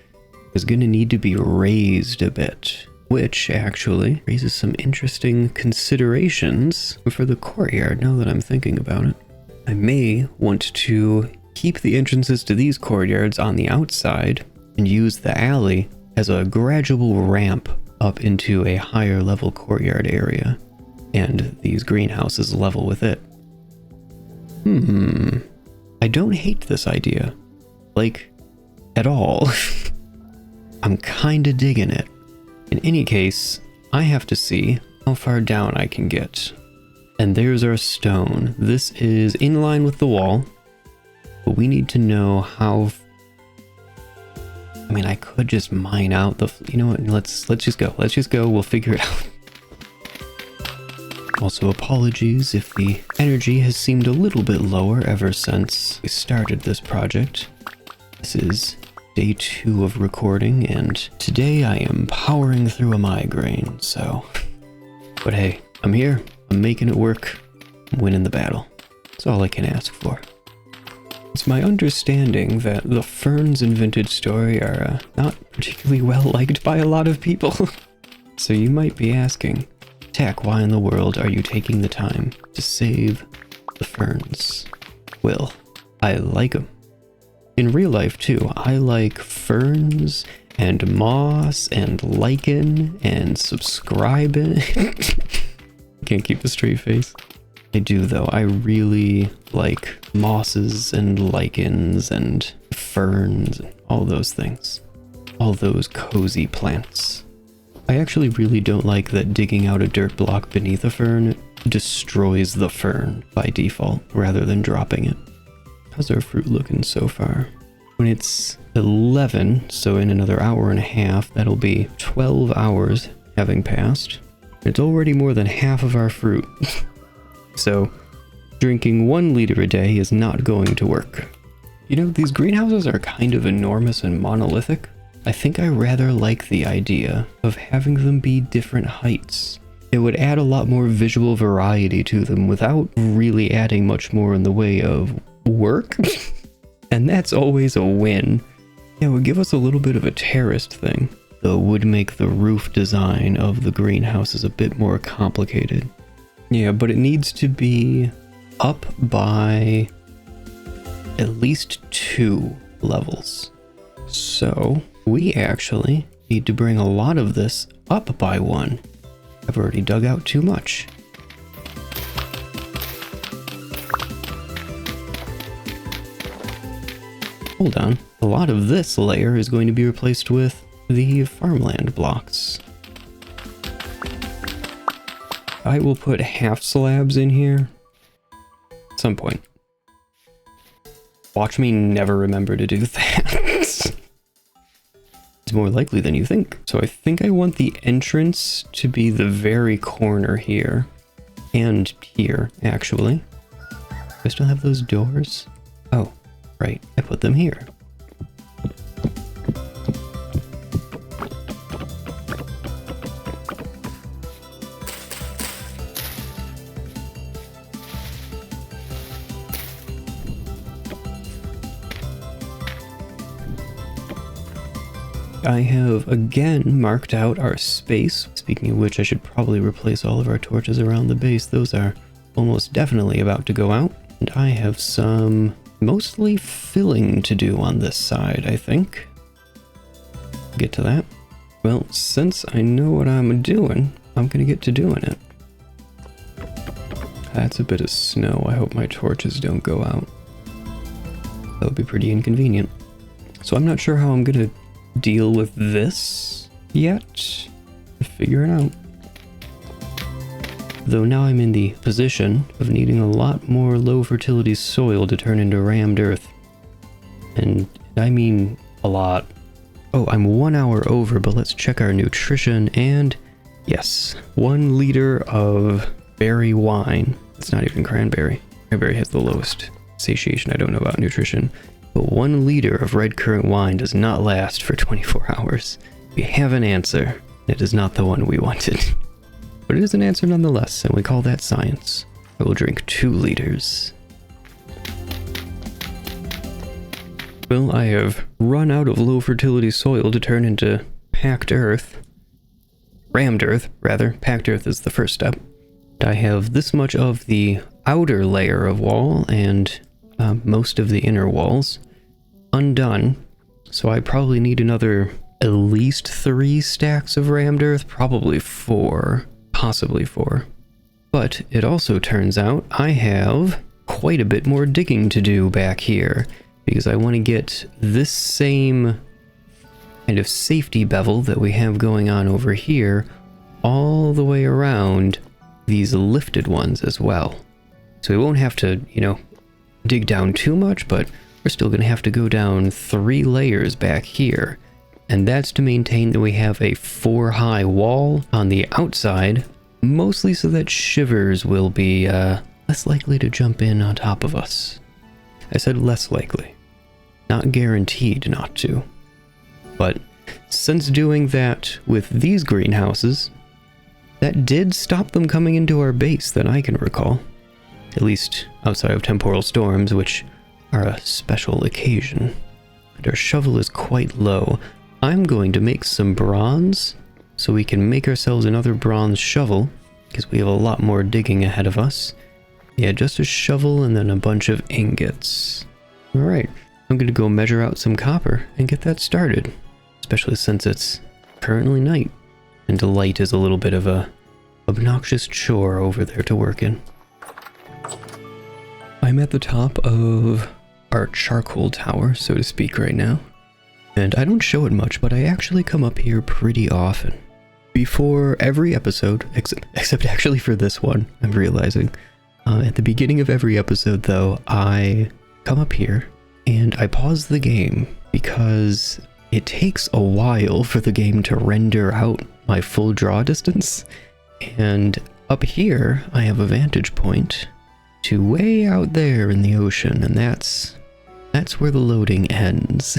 is gonna need to be raised a bit, which actually raises some interesting considerations for the courtyard now that I'm thinking about it. I may want to keep the entrances to these courtyards on the outside and use the alley as a gradual ramp up into a higher level courtyard area, and these greenhouses level with it. I don't hate this idea, like, at all. I'm kinda digging it. In any case, I have to see how far down I can get. And there's our stone. This is in line with the wall, but we need to know how... I mean, I could just mine out the... You know what? Let's just go. Let's just go. We'll figure it out. Also, apologies if the energy has seemed a little bit lower ever since we started this project. This is day 2 of recording, and today I am powering through a migraine, so... But hey, I'm here. I'm making it work. I'm winning the battle. That's all I can ask for. It's my understanding that the ferns in Vintage Story are not particularly well liked by a lot of people. So you might be asking, Tack, why in the world are you taking the time to save the ferns? Well, I like them. In real life too, I like ferns and moss and lichen and subscribing. Can't keep a straight face. I do though. I really like mosses and lichens and ferns and all those things. All those cozy plants. I actually really don't like that digging out a dirt block beneath a fern destroys the fern by default rather than dropping it. How's our fruit looking so far? When it's 11, so in another hour and a half, that'll be 12 hours having passed. It's already more than half of our fruit. So, drinking 1 liter a day is not going to work. You know, these greenhouses are kind of enormous and monolithic. I think I rather like the idea of having them be different heights. It would add a lot more visual variety to them without really adding much more in the way of work. And that's always a win. Yeah, it would give us a little bit of a terraced thing, though would make the roof design of the greenhouses a bit more complicated. Yeah, but it needs to be up by at least 2 levels. So we actually need to bring a lot of this up by 1. I've already dug out too much. Hold on. A lot of this layer is going to be replaced with the farmland blocks. I will put half slabs in here at some point. Watch me never remember to do that. It's more likely than you think. So I think I want the entrance to be the very corner here. And here, actually. Do I still have those doors? Oh, right. I put them here. I have again marked out our space. Speaking of which, I should probably replace all of our torches around the base. Those are almost definitely about to go out. And I have some mostly filling to do on this side, I think. Get to that. Well, since I know what I'm doing, I'm gonna get to doing it. That's a bit of snow. I hope my torches don't go out. That would be pretty inconvenient. So I'm not sure how I'm gonna deal with this yet. Figure it out. Though now I'm in the position of needing a lot more low fertility soil to turn into rammed earth. And I mean a lot. Oh, I'm 1 hour over, but let's check our nutrition. And yes, 1 liter of berry wine. It's not even cranberry. Cranberry has the lowest satiation. I don't know about nutrition. But 1 liter of red currant wine does not last for 24 hours. We have an answer. It is not the one we wanted. But it is an answer nonetheless, and we call that science. I will drink 2 liters. Well, I have run out of low fertility soil to turn into packed earth. Rammed earth, rather. Packed earth is the first step. I have this much of the outer layer of wall and most of the inner walls undone. So I probably need another at least 3 stacks of rammed earth, probably 4. Possibly 4. But it also turns out I have quite a bit more digging to do back here, because I want to get this same kind of safety bevel that we have going on over here all the way around these lifted ones as well. So we won't have to, dig down too much, but we're still going to have to go down 3 layers back here. And that's to maintain that we have a 4-high wall on the outside, mostly so that shivers will be less likely to jump in on top of us. I said less likely, not guaranteed not to. But since doing that with these greenhouses, that did stop them coming into our base that I can recall. At least outside of temporal storms, which are a special occasion. And our shovel is quite low. I'm going to make some bronze so we can make ourselves another bronze shovel, because we have a lot more digging ahead of us. Yeah, just a shovel and then a bunch of ingots. Alright, I'm going to go measure out some copper and get that started, especially since it's currently night, and light is a little bit of a obnoxious chore over there to work in. I'm at the top of our charcoal tower, so to speak, right now. And I don't show it much, but I actually come up here pretty often. Before every episode, except actually for this one, I'm realizing. At the beginning of every episode, though, I come up here and I pause the game because it takes a while for the game to render out my full draw distance. And up here, I have a vantage point to way out there in the ocean, and that's where the loading ends.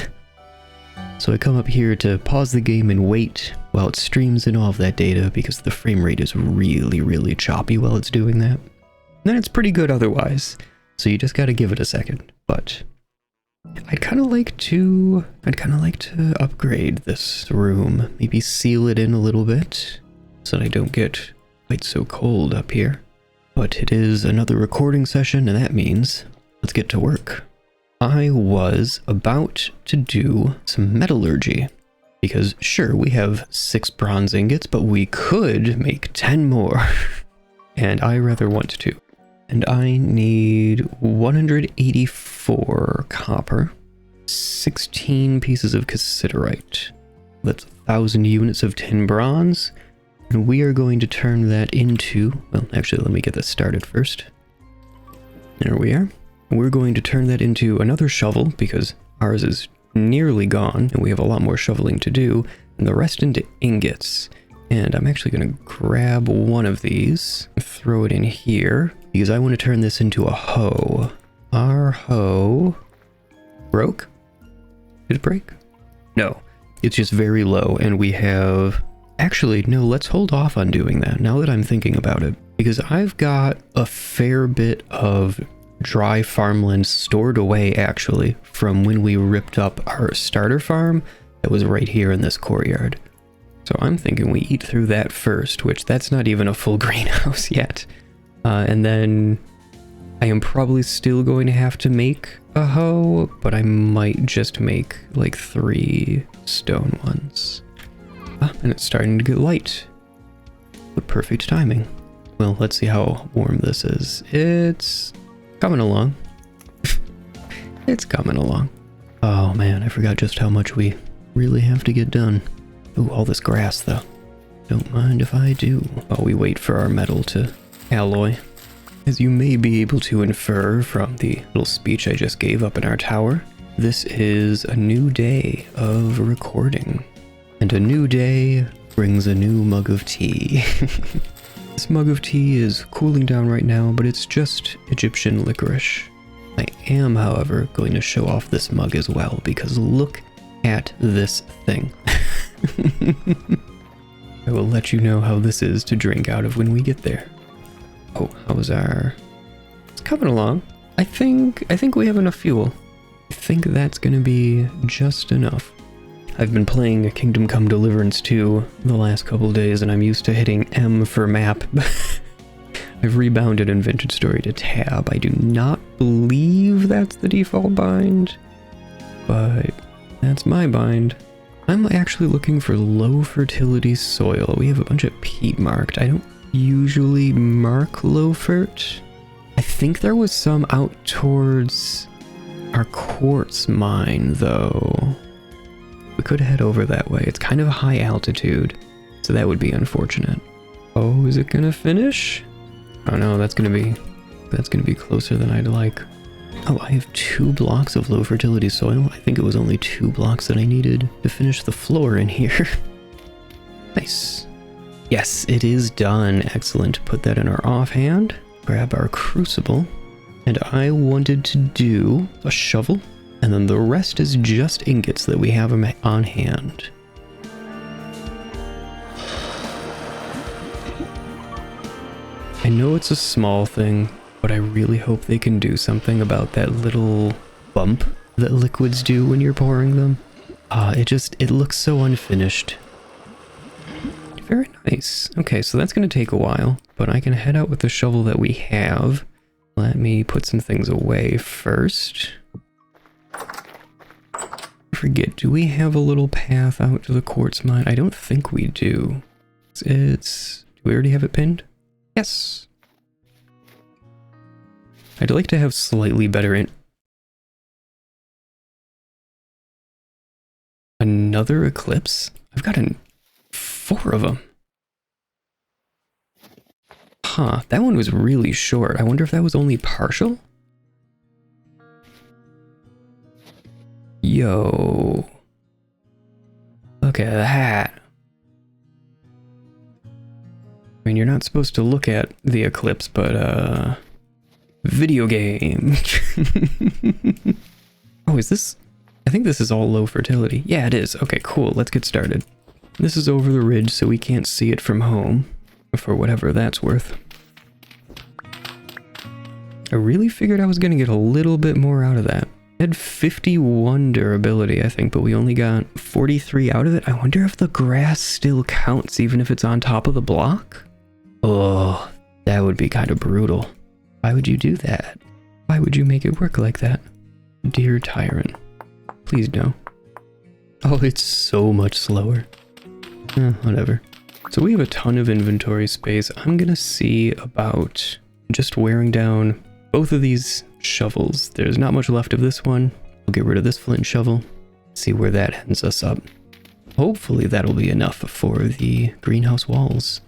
So I come up here to pause the game and wait while it streams in all of that data, because the frame rate is really, really choppy while it's doing that. And then it's pretty good otherwise, so you just gotta give it a second. But I'd kind of like to upgrade this room, maybe seal it in a little bit so that I don't get quite so cold up here. But it is another recording session, and that means let's get to work. I was about to do some metallurgy, because sure, we have 6 bronze ingots, but we could make 10 more, and I rather want to. And I need 184 copper, 16 pieces of cassiterite. That's 1,000 units of tin bronze, and we are going to turn that into, well, actually, let me get this started first. There we are. We're going to turn that into another shovel, because ours is nearly gone, and we have a lot more shoveling to do, and the rest into ingots. And I'm actually going to grab one of these, throw it in here, because I want to turn this into a hoe. Our hoe broke? Did it break? No, it's just very low, and we have... Actually, no, let's hold off on doing that, now that I'm thinking about it, because I've got a fair bit of dry farmland stored away, actually, from when we ripped up our starter farm that was right here in this courtyard. So I'm thinking we eat through that first, which that's not even a full greenhouse yet. And then I am probably still going to have to make a hoe, but I might just make like 3 stone ones. And it's starting to get light. The perfect timing. Well, let's see how warm this is. It's coming along. It's coming along. Oh man, I forgot just how much we really have to get done. Ooh, all this grass though. Don't mind if I do. While we wait for our metal to alloy. As you may be able to infer from the little speech I just gave up in our tower, this is a new day of recording. And a new day brings a new mug of tea. This mug of tea is cooling down right now, but it's just Egyptian licorice. I am, however, going to show off this mug as well, because look at this thing. I will let you know how this is to drink out of when we get there. Oh, how's our... It's coming along. I think we have enough fuel. I think that's gonna be just enough. I've been playing Kingdom Come Deliverance 2 the last couple days, and I'm used to hitting M for map. I've rebounded in Vintage Story to tab. I do not believe that's the default bind, but that's my bind. I'm actually looking for low fertility soil. We have a bunch of peat marked. I don't usually mark low fert. I think there was some out towards our quartz mine though. We could head over that way. It's kind of a high altitude, so that would be unfortunate. Oh, is it gonna finish? Oh no, that's gonna be closer than I'd like. Oh, I have 2 blocks of low fertility soil. I think it was only 2 blocks that I needed to finish the floor in here. Nice. Yes, it is done. Excellent. Put that in our offhand. Grab our crucible. And I wanted to do a shovel. And then the rest is just ingots that we have on hand. I know it's a small thing, but I really hope they can do something about that little bump that liquids do when you're pouring them. It looks so unfinished. Very nice. Okay, so that's going to take a while, but I can head out with the shovel that we have. Let me put some things away first. Forget, do we have a little path out to the quartz mine? I don't think we do. Do we already have it pinned? Yes. I'd like to have slightly better Another eclipse? I've got 4 of them. Huh, that one was really short. I wonder if that was only partial? Yo. Look at that. I mean, you're not supposed to look at the eclipse, but, video game. Oh, is this... I think this is all low fertility. Yeah, it is. Okay, cool. Let's get started. This is over the ridge, so we can't see it from home, for whatever that's worth. I really figured I was going to get a little bit more out of that. I had 51 durability, I think, but we only got 43 out of it. I wonder if the grass still counts, even if it's on top of the block? Oh, that would be kind of brutal. Why would you do that? Why would you make it work like that? Dear Tyrant. Please no. Oh, it's so much slower. Whatever. So we have a ton of inventory space. I'm gonna see about just wearing down both of these shovels. There's not much left of this one. We'll get rid of this flint shovel. See where that ends us up. Hopefully that'll be enough for the greenhouse walls.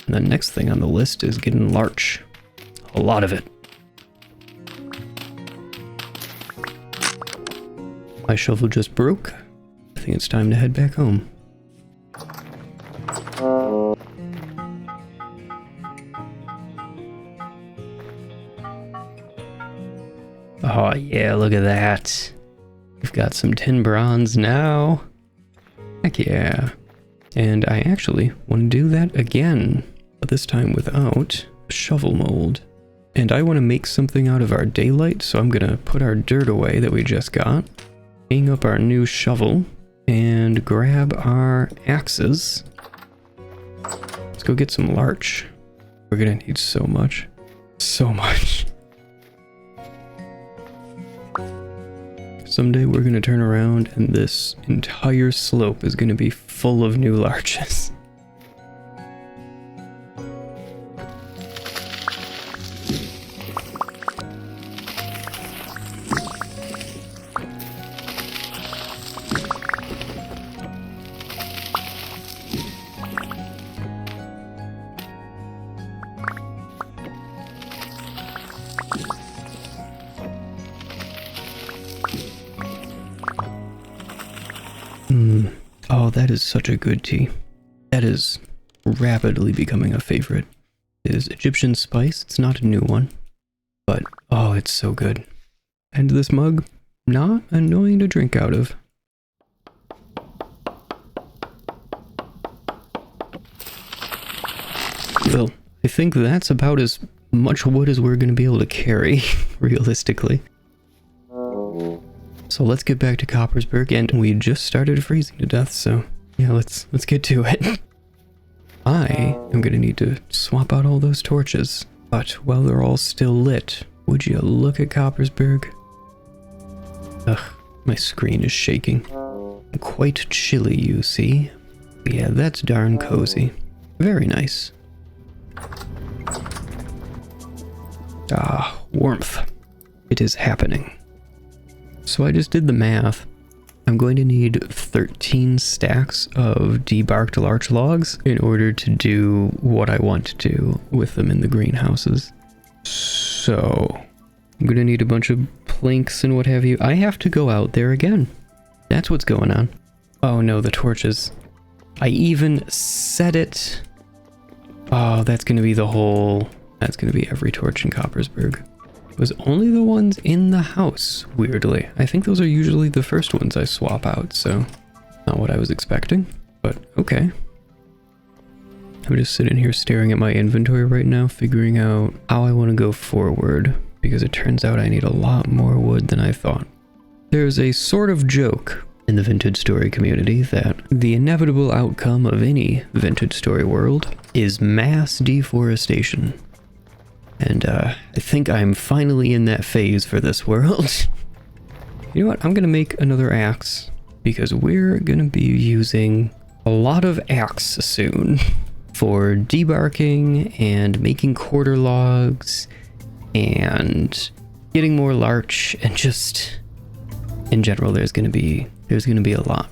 And the next thing on the list is getting larch. A lot of it. My shovel just broke. I think it's time to head back home. Oh yeah, look at that. We've got some tin bronze now. Heck yeah. And I actually want to do that again, but this time without a shovel mold. And I want to make something out of our daylight, so I'm going to put our dirt away that we just got, hang up our new shovel, and grab our axes. Let's go get some larch. We're gonna need so much. So much. Someday we're gonna turn around and this entire slope is gonna be full of new larches. Oh, that is such a good tea. That is rapidly becoming a favorite. It is Egyptian spice. It's not a new one, but oh, it's so good. And this mug, not annoying to drink out of. Well, I think that's about as much wood as we're going to be able to carry, realistically. So let's get back to Coppersburg, and we just started freezing to death, so yeah, let's get to it. I am going to need to swap out all those torches, but while they're all still lit, would you look at Coppersburg? Ugh, my screen is shaking. Quite chilly, you see. Yeah, that's darn cozy. Very nice. Ah, warmth. It is happening. So I just did the math. I'm going to need 13 stacks of debarked larch logs in order to do what I want to do with them in the greenhouses. So I'm going to need a bunch of planks and what have you. I have to go out there again. That's what's going on. Oh no, the torches. I even set it. Oh, that's going to be the whole... That's going to be every torch in Coppersburg. It was only the ones in the house, weirdly. I think those are usually the first ones I swap out, so not what I was expecting, but okay. I'm just sitting here staring at my inventory right now, figuring out how I want to go forward, because it turns out I need a lot more wood than I thought. There's a sort of joke in the vintage story community that the inevitable outcome of any vintage story world is mass deforestation. And I think I'm finally in that phase for this world. You know what? I'm going to make another axe because we're going to be using a lot of axe soon for debarking and making quarter logs and getting more larch, and just in general there's going to be a lot.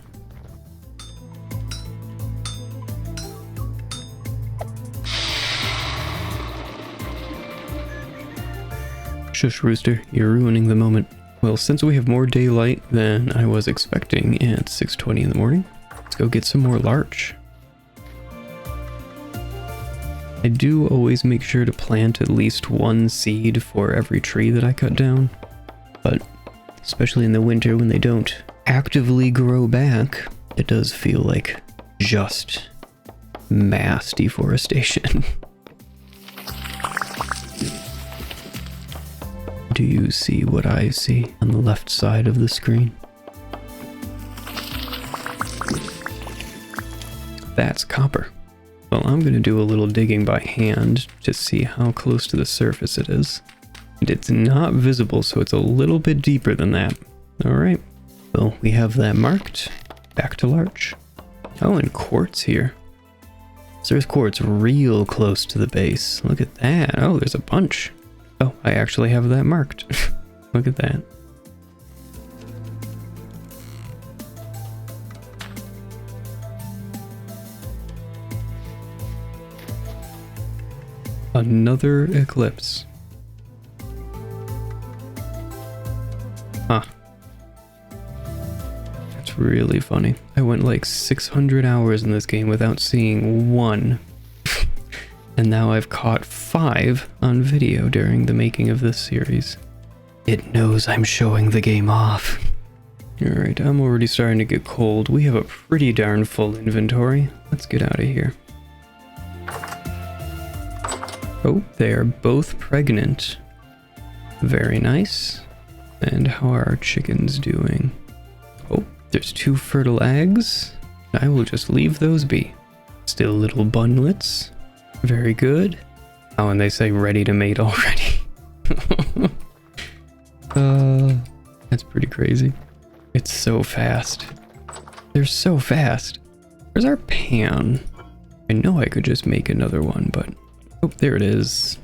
Shush, Rooster, you're ruining the moment. Well, since we have more daylight than I was expecting at 6:20 in the morning, let's go get some more larch. I do always make sure to plant at least one seed for every tree that I cut down, but especially in the winter when they don't actively grow back, it does feel like just mass deforestation. Do you see what I see on the left side of the screen? That's copper. Well, I'm going to do a little digging by hand to see how close to the surface it is. And it's not visible, so it's a little bit deeper than that. Alright, well, we have that marked. Back to larch. Oh, and quartz here. So there's quartz real close to the base. Look at that. Oh, there's a bunch. Oh, I actually have that marked. Look at that. Another eclipse. Huh. That's really funny. I went like 600 hours in this game without seeing one. And now I've caught 5 on video during the making of this series. It knows I'm showing the game off. Alright, I'm already starting to get cold. We have a pretty darn full inventory. Let's get out of here. Oh, they are both pregnant. Very nice. And how are our chickens doing? Oh, There's 2 fertile eggs. I will just leave those be. Still little bunlets. Very good. Oh, and they say ready to mate already. That's pretty crazy. It's so fast. They're so fast. Where's our pan? I know I could just make another one, but... Oh, there it is.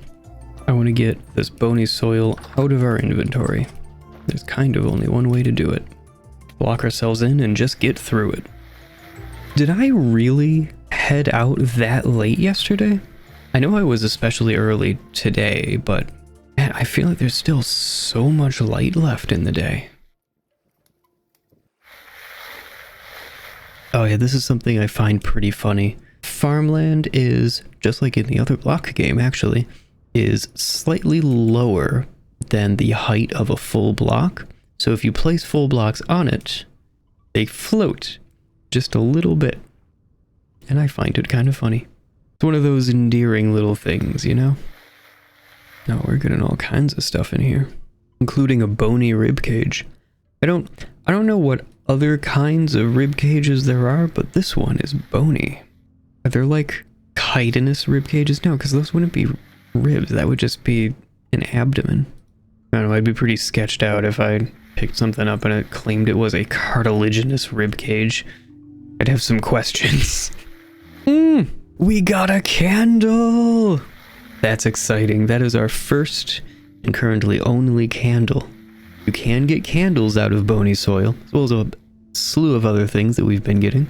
I want to get this bony soil out of our inventory. There's kind of only one way to do it. Block ourselves in and just get through it. Did I really head out that late yesterday? I know I was especially early today, but man, I feel like there's still so much light left in the day. Oh yeah, this is something I find pretty funny. Farmland is, just like in the other block game actually, is slightly lower than the height of a full block. So if you place full blocks on it, they float just a little bit. And I find it kind of funny. It's one of those endearing little things, you know? No, we're getting all kinds of stuff in here, including a bony rib cage. I don't know what other kinds of rib cages there are, but this one is bony. Are there like chitinous rib cages? No, because those wouldn't be ribs. That would just be an abdomen. I don't know, I'd be pretty sketched out if I picked something up and it claimed it was a cartilaginous rib cage. I'd have some questions. We got a candle! That's exciting. That is our first and currently only candle. You can get candles out of bony soil, as well as a slew of other things that we've been getting.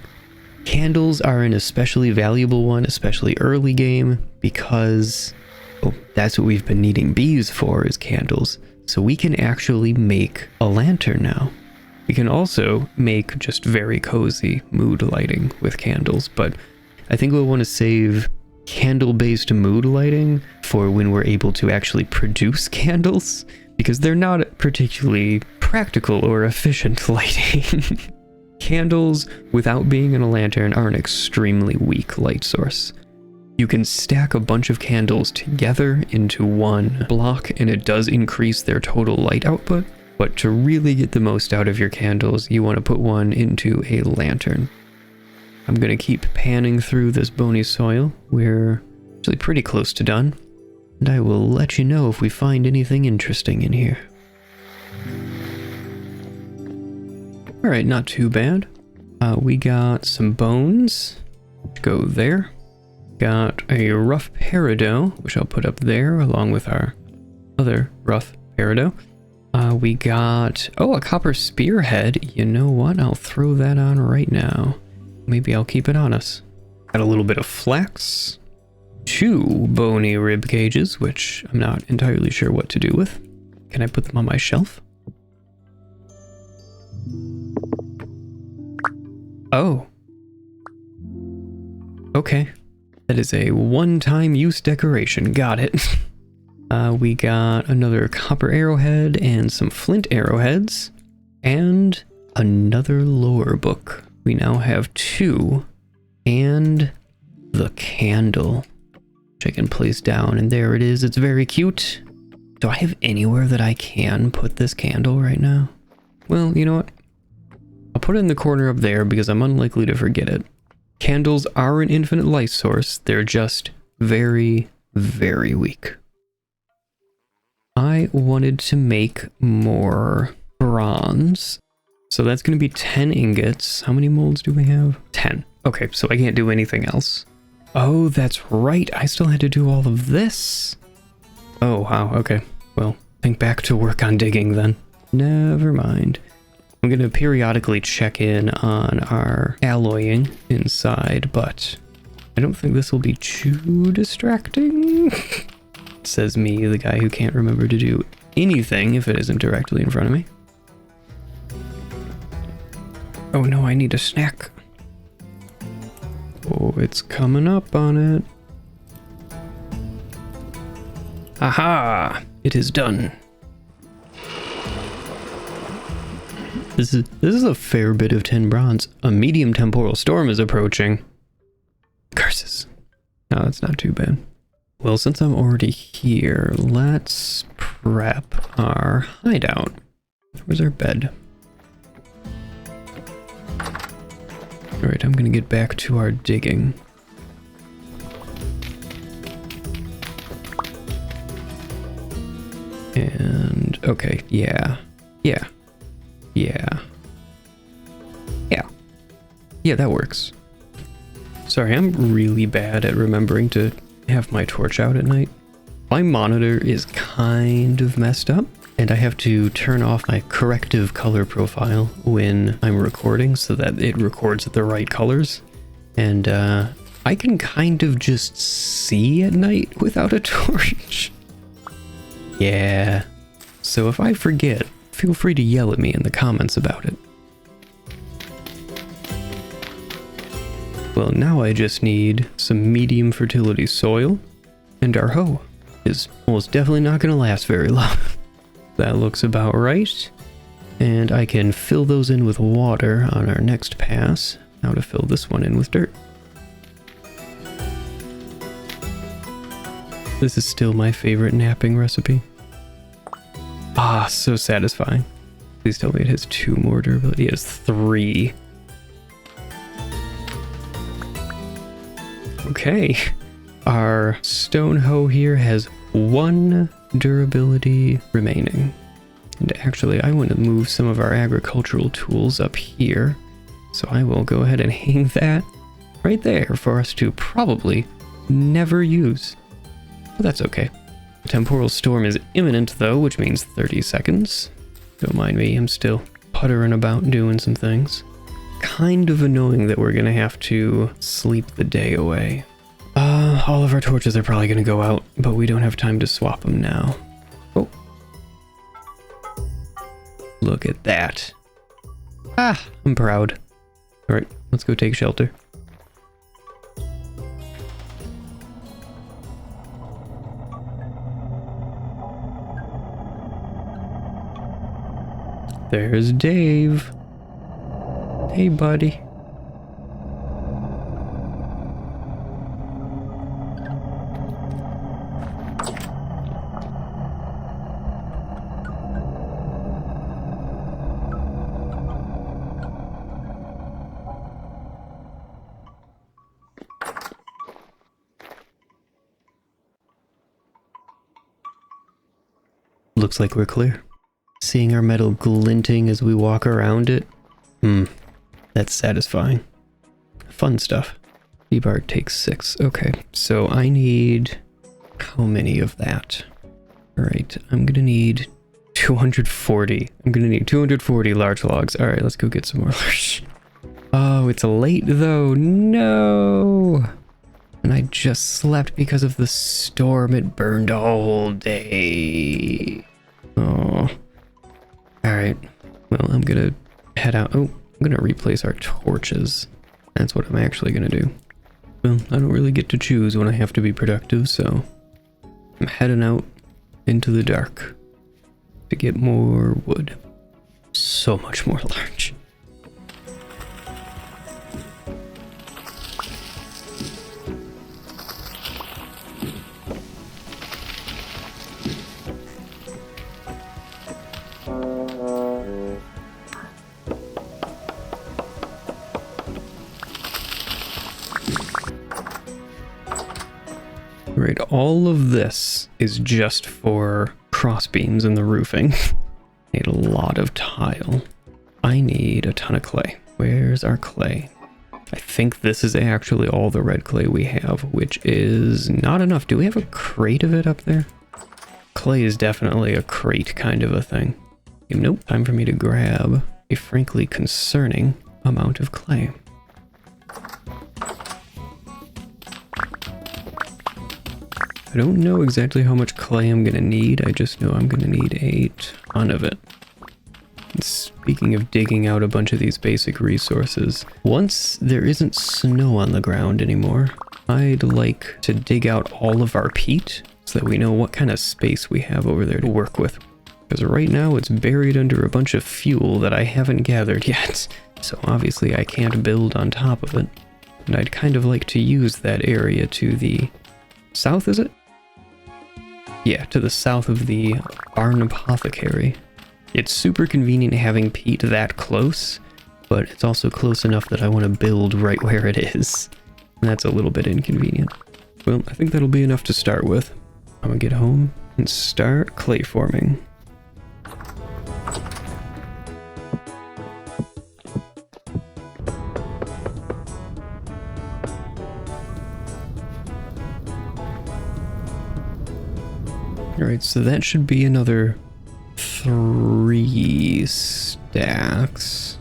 Candles are an especially valuable one, especially early game, because that's what we've been needing bees for, is candles. So we can actually make a lantern now. We can also make just very cozy mood lighting with candles, but I think we'll want to save candle-based mood lighting for when we're able to actually produce candles, because they're not particularly practical or efficient lighting. Candles, without being in a lantern, are an extremely weak light source. You can stack a bunch of candles together into one block, and it does increase their total light output, but to really get the most out of your candles, you want to put one into a lantern. I'm going to keep panning through this bony soil. We're actually pretty close to done, and I will let you know if we find anything interesting in here. Alright, not too bad. We got some bones. Go there. Got a rough peridot, which I'll put up there along with our other rough peridot. We got, a copper spearhead. You know what? I'll throw that on right now. Maybe I'll keep it on us. Got a little bit of flax. 2 bony rib cages, which I'm not entirely sure what to do with. Can I put them on my shelf? Oh. Okay. That is a one-time use decoration. Got it. We got another copper arrowhead and some flint arrowheads. And another lore book. We now have 2. And the candle, which I can place down. And there it is. It's very cute. Do I have anywhere that I can put this candle right now? Well, you know what? I'll put it in the corner up there because I'm unlikely to forget it. Candles are an infinite light source. They're just very, very weak. I wanted to make more bronze. So that's going to be 10 ingots. How many molds do we have? 10. Okay, so I can't do anything else. Oh, that's right. I still had to do all of this. Oh, wow. Okay. Well, think back to work on digging then. Never mind. I'm going to periodically check in on our alloying inside, but I don't think this will be too distracting. Says me, the guy who can't remember to do anything if it isn't directly in front of me. Oh no, I need a snack. Oh, it's coming up on it. Aha! It is done. This is a fair bit of 10 bronze. A medium temporal storm is approaching. Curses. No, that's not too bad. Well, since I'm already here, let's prep our hideout. Where's our bed? Alright, I'm gonna get back to our digging. And, okay, yeah. Yeah, that works. Sorry, I'm really bad at remembering to have my torch out at night. My monitor is kind of messed up, and I have to turn off my corrective color profile when I'm recording so that it records the right colors. And I can kind of just see at night without a torch. Yeah. So if I forget, feel free to yell at me in the comments about it. Well, now I just need some medium fertility soil, and our hoe is almost definitely not going to last very long. That looks about right. And I can fill those in with water on our next pass. Now to fill this one in with dirt. This is still my favorite napping recipe. Ah, so satisfying. Please tell me it has 2 more durability. It has 3. Okay. Our stone hoe here has 1 durability remaining. And actually, I want to move some of our agricultural tools up here. So I will go ahead and hang that right there for us to probably never use. But that's okay. The temporal storm is imminent though, which means 30 seconds. Don't mind me, I'm still puttering about doing some things. Kind of annoying that we're gonna have to sleep the day away. All of our torches are probably gonna go out, but we don't have time to swap them now. Oh. Look at that. Ah, I'm proud. Alright, let's go take shelter. There's Dave. Hey, buddy. Looks like we're clear. Seeing our metal glinting as we walk around it. That's satisfying. Fun stuff. Debard takes 6. Okay, so I need... how many of that? Alright, I'm gonna need 240. I'm gonna need 240 large logs. Alright, let's go get some more large. Oh, it's late though. No! And I just slept because of the storm. It burned all day. Oh. Alright, well, I'm gonna head out. Oh, I'm gonna replace our torches. That's what I'm actually gonna do. Well, I don't really get to choose when I have to be productive, so I'm heading out into the dark to get more wood. So much more large. Right, all of this is just for crossbeams in the roofing. Need a lot of tile. I need a ton of clay. Where's our clay? I think this is actually all the red clay we have, which is not enough. Do we have a crate of it up there? Clay is definitely a crate kind of a thing. Nope, time for me to grab a frankly concerning amount of clay. I don't know exactly how much clay I'm gonna need, I just know I'm gonna need a ton of it. And speaking of digging out a bunch of these basic resources, once there isn't snow on the ground anymore, I'd like to dig out all of our peat so that we know what kind of space we have over there to work with. Because right now it's buried under a bunch of fuel that I haven't gathered yet, so obviously I can't build on top of it. And I'd kind of like to use that area to the south, is it? Yeah, to the south of the Barn Apothecary. It's super convenient having peat that close, but it's also close enough that I want to build right where it is. And that's a little bit inconvenient. Well, I think that'll be enough to start with. I'm gonna get home and start clay forming. Alright, so that should be another 3 stacks.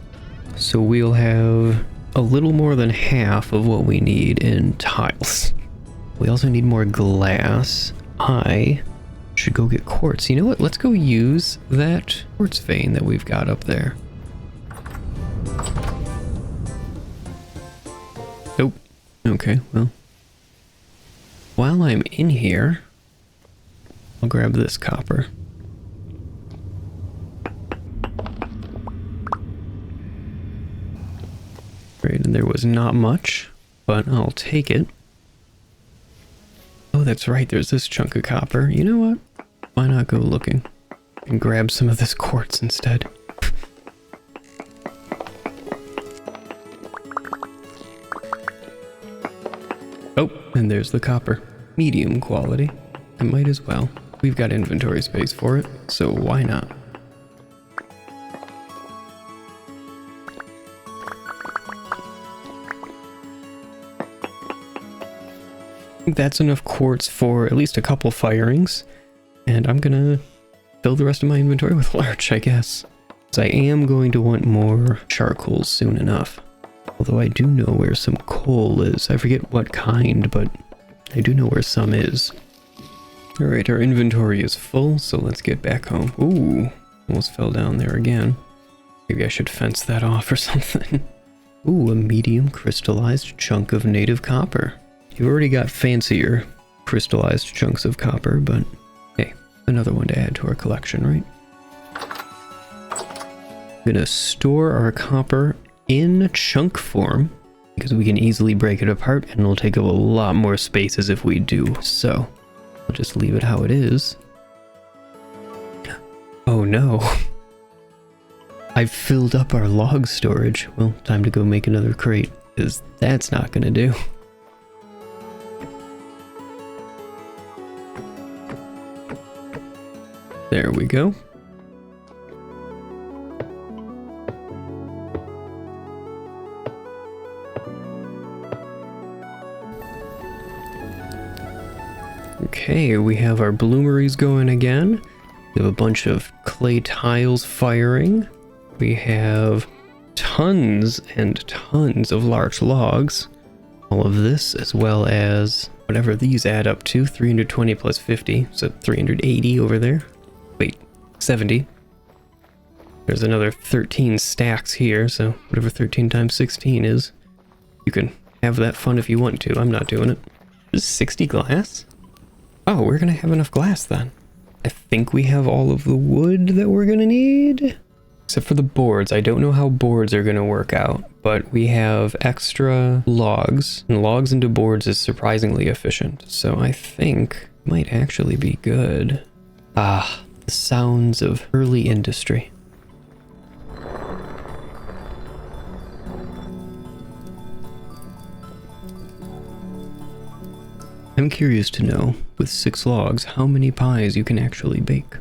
So we'll have a little more than half of what we need in tiles. We also need more glass. I should go get quartz. You know what? Let's go use that quartz vein that we've got up there. Oh, okay, well. While I'm in here, I'll grab this copper. Great, and there was not much, but I'll take it. Oh, that's right, there's this chunk of copper. You know what? Why not go looking and grab some of this quartz instead? Oh, and there's the copper. Medium quality. I might as well. We've got inventory space for it, so why not? I think that's enough quartz for at least a couple firings, and I'm gonna fill the rest of my inventory with larch, I guess. Because I am going to want more charcoal soon enough. Although I do know where some coal is. I forget what kind, but I do know where some is. Alright, our inventory is full, so let's get back home. Ooh, almost fell down there again. Maybe I should fence that off or something. Ooh, a medium crystallized chunk of native copper. You've already got fancier crystallized chunks of copper, but hey, another one to add to our collection, right? I'm gonna store our copper in chunk form, because we can easily break it apart, and it'll take up a lot more spaces if we do so. I'll just leave it how it is. Oh no. I've filled up our log storage. Well, time to go make another crate, because that's not gonna do. There we go. Okay, we have our bloomeries going again. We have a bunch of clay tiles firing. We have tons and tons of large logs. All of this, as well as whatever these add up to, 320 plus 50, so 380 over there. Wait, 70. There's another 13 stacks here, so whatever 13 times 16 is. You can have that fun if you want to. I'm not doing it. This is 60 glass? Oh, we're gonna have enough glass then. I think we have all of the wood that we're gonna need. Except for the boards. I don't know how boards are gonna work out, but we have extra logs, and logs into boards is surprisingly efficient. So I think it might actually be good. Ah, the sounds of early industry. I'm curious to know, with 6 logs, how many pies you can actually bake.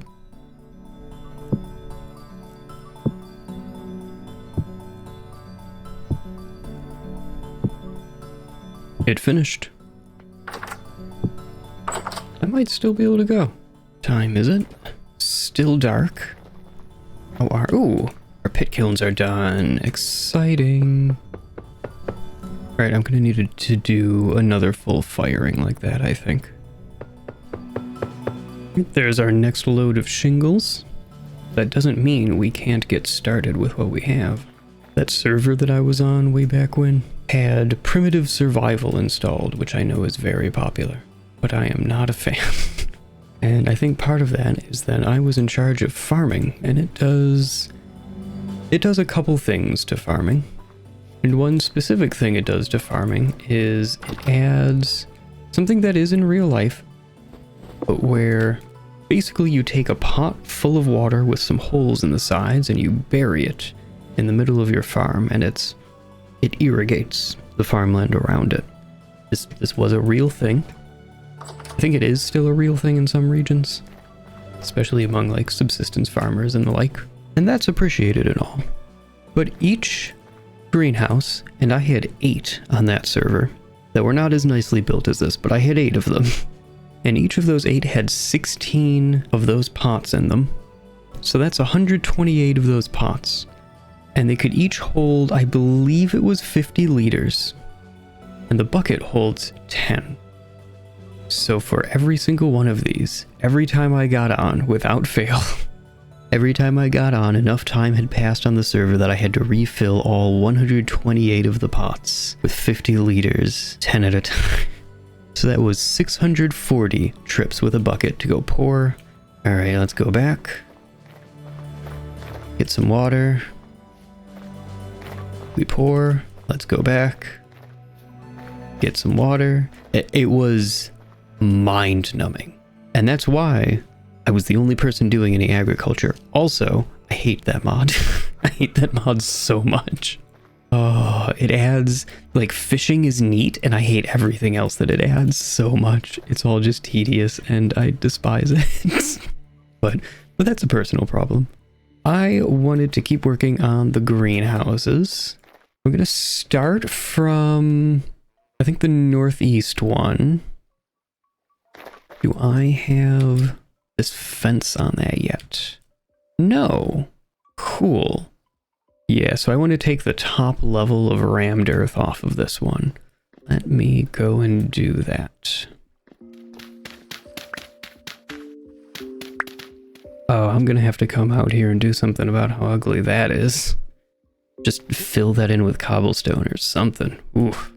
It finished. I might still be able to go. Time is it? Still dark. Oh, our pit kilns are done. Exciting. Alright, I'm gonna need to do another full firing like that, I think. There's our next load of shingles. That doesn't mean we can't get started with what we have. That server that I was on way back when had primitive survival installed, which I know is very popular, but I am not a fan. And I think part of that is that I was in charge of farming, and it does a couple things to farming. And one specific thing it does to farming is it adds something that is in real life, but where basically you take a pot full of water with some holes in the sides and you bury it in the middle of your farm, and it irrigates the farmland around it. This was a real thing. I think it is still a real thing in some regions, especially among like subsistence farmers and the like, and that's appreciated and all. But each greenhouse, and I had 8 on that server that were not as nicely built as this, but I had 8 of them. And each of those 8 had 16 of those pots in them. So that's 128 of those pots. And they could each hold, I believe it was 50 liters. And the bucket holds 10. So for every single one of these, every time I got on, without fail, every time I got on, enough time had passed on the server that I had to refill all 128 of the pots with 50 liters, 10 at a time. So that was 640 trips with a bucket to go pour. All right, let's go back. Get some water. We pour. Let's go back. Get some water. It was mind-numbing. And that's why I was the only person doing any agriculture. Also, I hate that mod. I hate that mod so much. Oh, it adds, like, fishing is neat, and I hate everything else that it adds so much. It's all just tedious, and I despise it. But that's a personal problem. I wanted to keep working on the greenhouses. I'm gonna start from, I think, the northeast one. Do I have this fence on that yet? No. Cool. Yeah, so I want to take the top level of rammed earth off of this one. Let me go and do that. Oh, I'm gonna have to come out here and do something about how ugly that is. Just fill that in with cobblestone or something. Oof.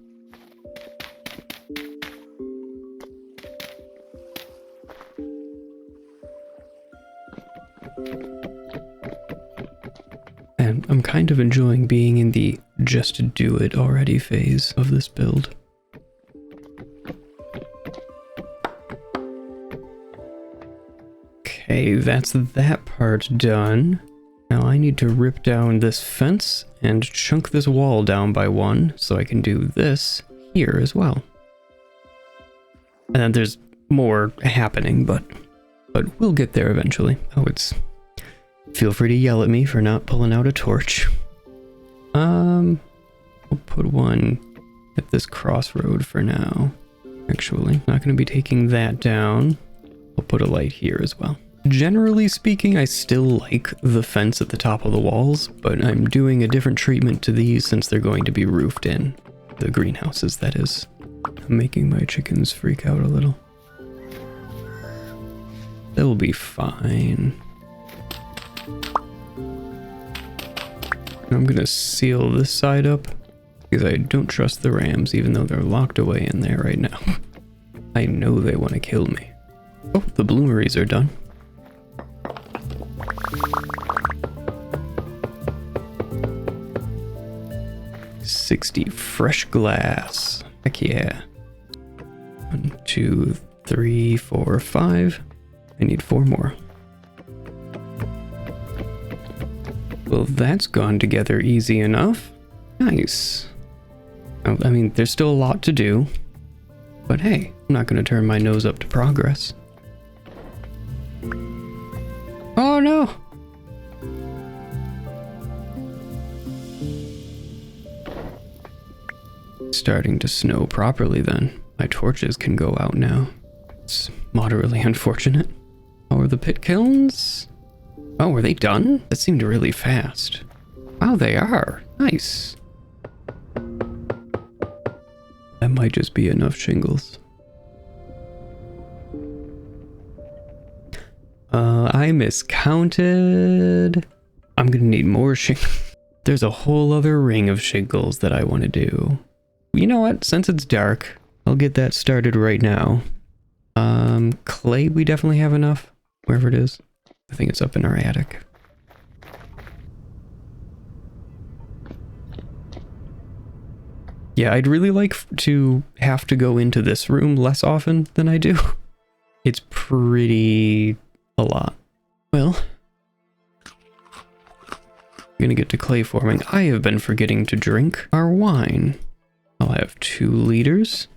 And I'm kind of enjoying being in the just do it already phase of this build. Okay, that's that part done. Now I need to rip down this fence and chunk this wall down by 1 so I can do this here as well. And then there's more happening, but we'll get there eventually. Oh, feel free to yell at me for not pulling out a torch. We'll put one at this crossroad for now. Actually, not going to be taking that down. We'll put a light here as well. Generally speaking, I still like the fence at the top of the walls, but I'm doing a different treatment to these since they're going to be roofed in. The greenhouses, that is. I'm making my chickens freak out a little. They'll be fine. I'm gonna seal this side up because I don't trust the rams, even though they're locked away in there right now. I know they want to kill me. Oh, the bloomeries are done. $60 fresh glass. Heck yeah. 1, 2, 3, 4, 5. I need 4 more. Well, that's gone together easy enough. Nice. I mean, there's still a lot to do, but hey, I'm not going to turn my nose up to progress. Oh no! It's starting to snow properly then. My torches can go out now. It's moderately unfortunate. How are the pit kilns? Oh, were they done? That seemed really fast. Wow, they are. Nice. That might just be enough shingles. I miscounted. I'm gonna need more shingles. There's a whole other ring of shingles that I want to do. You know what? Since it's dark, I'll get that started right now. Clay, we definitely have enough. Wherever it is. I think it's up in our attic. Yeah, I'd really like to have to go into this room less often than I do. It's pretty a lot. Well, We're gonna get to clay forming. I have been forgetting to drink our wine. I'll have 2 liters.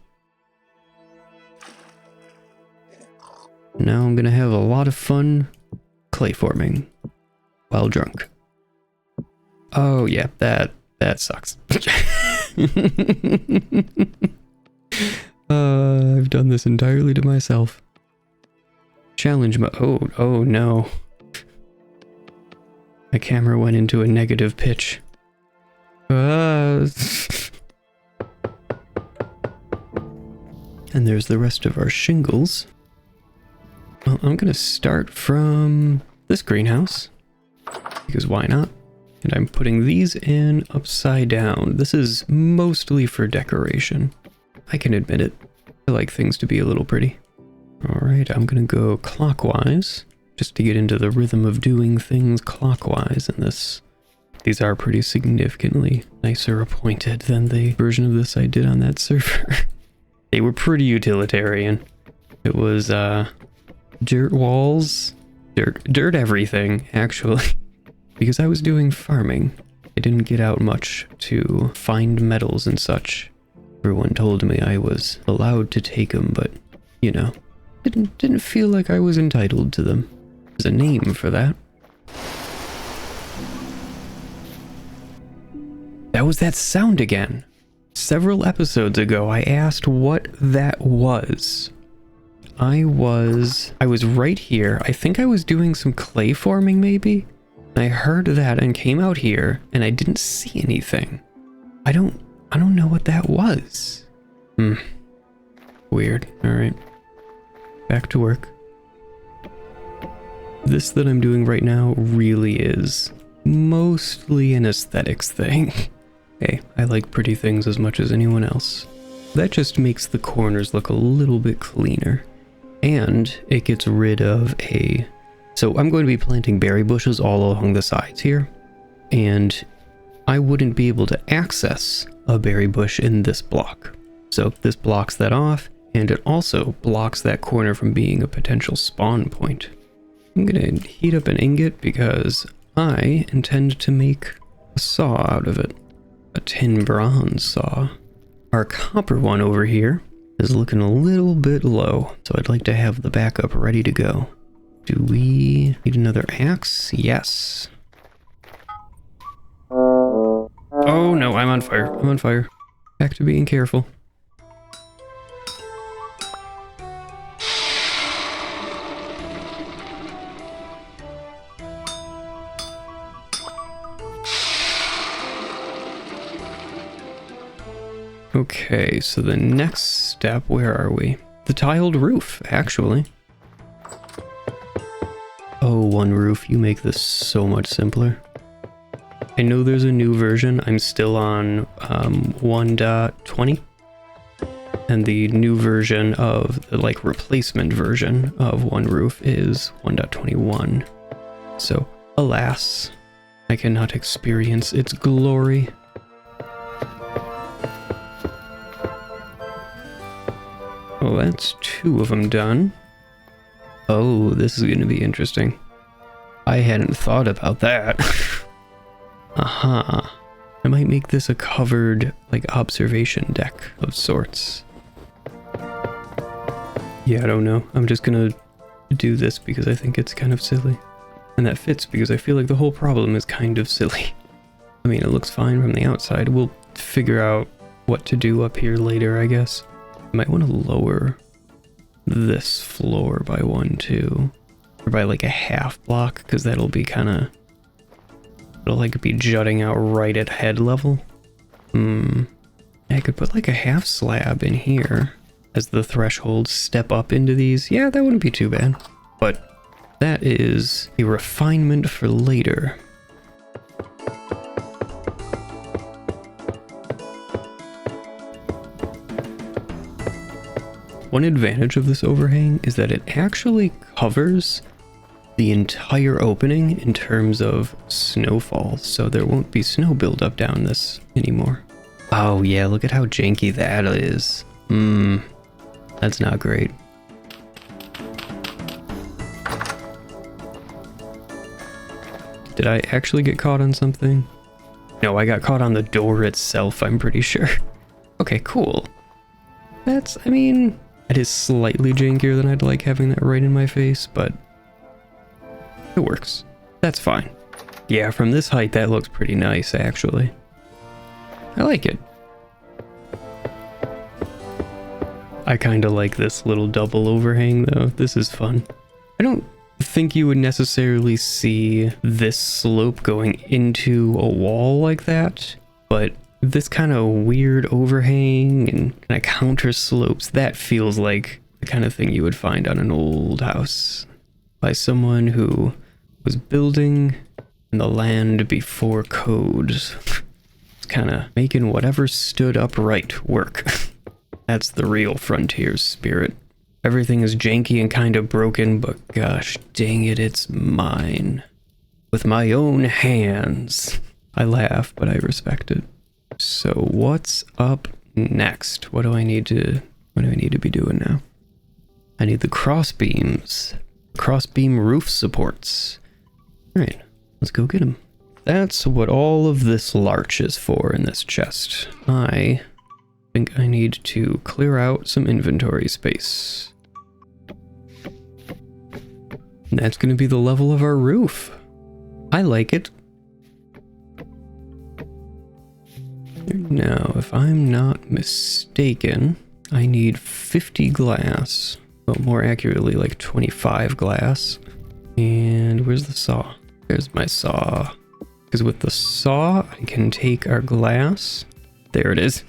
Now I'm gonna have a lot of fun clay forming while drunk. Oh yeah, that sucks. I've done this entirely to myself. Challenge mode. Oh no. My camera went into a negative pitch. And there's the rest of our shingles. Well, I'm gonna start from this greenhouse, because why not? And I'm putting these in upside down. This is mostly for decoration. I can admit it. I like things to be a little pretty. Alright, I'm gonna go clockwise, just to get into the rhythm of doing things clockwise in this. These are pretty significantly nicer appointed than the version of this I did on that server. They were pretty utilitarian. It was, dirt walls, dirt everything, actually. Because I was doing farming, I didn't get out much to find metals and such. Everyone told me I was allowed to take them, but, you know, didn't feel like I was entitled to them. There's a name for that. That was that sound again. Several episodes ago, I asked what that was. I was right here. I think I was doing some clay forming, maybe? I heard that and came out here, and I didn't see anything. I don't know what that was. Weird. Alright. Back to work. This that I'm doing right now really is mostly an aesthetics thing. Hey, I like pretty things as much as anyone else. That just makes the corners look a little bit cleaner. And it gets rid of So I'm going to be planting berry bushes all along the sides here. And I wouldn't be able to access a berry bush in this block. So this blocks that off, and it also blocks that corner from being a potential spawn point. I'm gonna heat up an ingot because I intend to make a saw out of it. A tin bronze saw. Our copper one over here is looking a little bit low, so I'd like to have the backup ready to go. Do we need another axe? Yes. Oh no, I'm on fire. I'm on fire. Back to being careful. Okay, so the next step, where are we? The tiled roof, actually. Oh, one roof, you make this so much simpler. I know there's a new version. I'm still on 1.20. And the new version of the replacement version of one roof is 1.21. So, alas, I cannot experience its glory. Well, that's 2 of them done. Oh, this is going to be interesting. I hadn't thought about that. Aha. I might make this a covered, observation deck of sorts. Yeah, I don't know. I'm just gonna do this because I think it's kind of silly. And that fits because I feel like the whole problem is kind of silly. I mean, it looks fine from the outside. We'll figure out what to do up here later, I guess. I might want to lower this floor by 1, 2. Or by a half block, because that'll be kind of... It'll be jutting out right at head level. I could put a half slab in here as the thresholds step up into these. Yeah, that wouldn't be too bad. But that is a refinement for later. One advantage of this overhang is that it actually covers the entire opening in terms of snowfall, so there won't be snow buildup down this anymore. Oh yeah, look at how janky that is. That's not great. Did I actually get caught on something? No, I got caught on the door itself, I'm pretty sure. Okay, cool. That's, I mean, it is slightly jankier than I'd like having that right in my face, but it works. That's fine. Yeah, from this height, that looks pretty nice, actually. I like it. I kind of like this little double overhang, though. This is fun. I don't think you would necessarily see this slope going into a wall like that, but this kind of weird overhang and kind of counter slopes, that feels like the kind of thing you would find on an old house by someone who was building in the land before codes. It's kind of making whatever stood upright work. That's the real frontier's spirit. Everything is janky and kind of broken, but gosh dang it, it's mine. With my own hands. I laugh, but I respect it. So what's up next? What do I need to be doing now? I need the cross beams. Cross beam roof supports. All right, let's go get them. That's what all of this larch is for in this chest. I think I need to clear out some inventory space. And that's going to be the level of our roof. I like it. Now, if I'm not mistaken, I need 50 glass. Well, more accurately, like 25 glass. And where's the saw? There's my saw. Because with the saw, I can take our glass. There it is.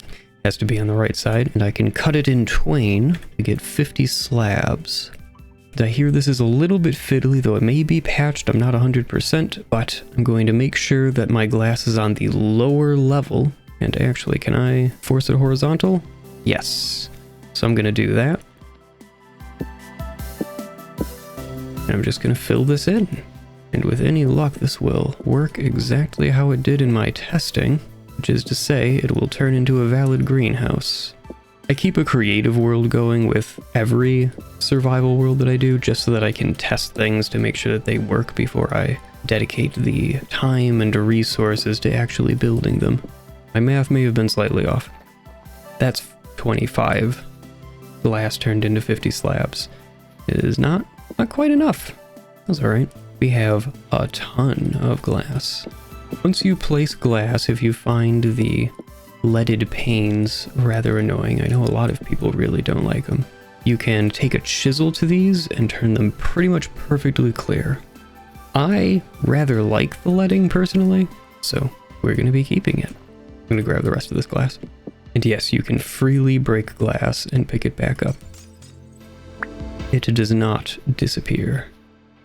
Has to be on the right side. And I can cut it in twain to get 50 slabs. I hear this is a little bit fiddly, though it may be patched. I'm not 100%, but I'm going to make sure that my glass is on the lower level. And actually, can I force it horizontal? Yes. So I'm going to do that. And I'm just going to fill this in. And with any luck, this will work exactly how it did in my testing, which is to say, it will turn into a valid greenhouse. I keep a creative world going with every survival world that I do, just so that I can test things to make sure that they work before I dedicate the time and resources to actually building them. My math may have been slightly off. That's 25 glass turned into 50 slabs. It is not quite enough. That's all right. We have a ton of glass. Once you place glass, if you find the leaded panes rather annoying, I know a lot of people really don't like them, you can take a chisel to these and turn them pretty much perfectly clear. I rather like the leading personally, so we're going to be keeping it. I'm going to grab the rest of this glass. And yes, you can freely break glass and pick it back up. It does not disappear.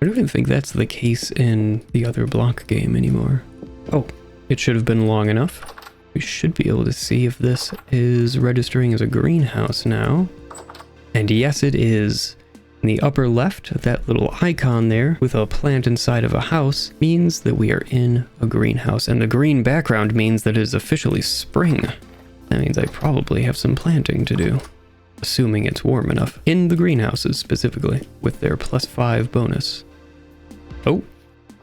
I don't even think that's the case in the other block game anymore. Oh, it should have been long enough. We should be able to see if this is registering as a greenhouse now. And yes, it is. In the upper left, that little icon there with a plant inside of a house means that we are in a greenhouse. And the green background means that it is officially spring. That means I probably have some planting to do. Assuming it's warm enough. In the greenhouses specifically, with their +5 bonus. Oh,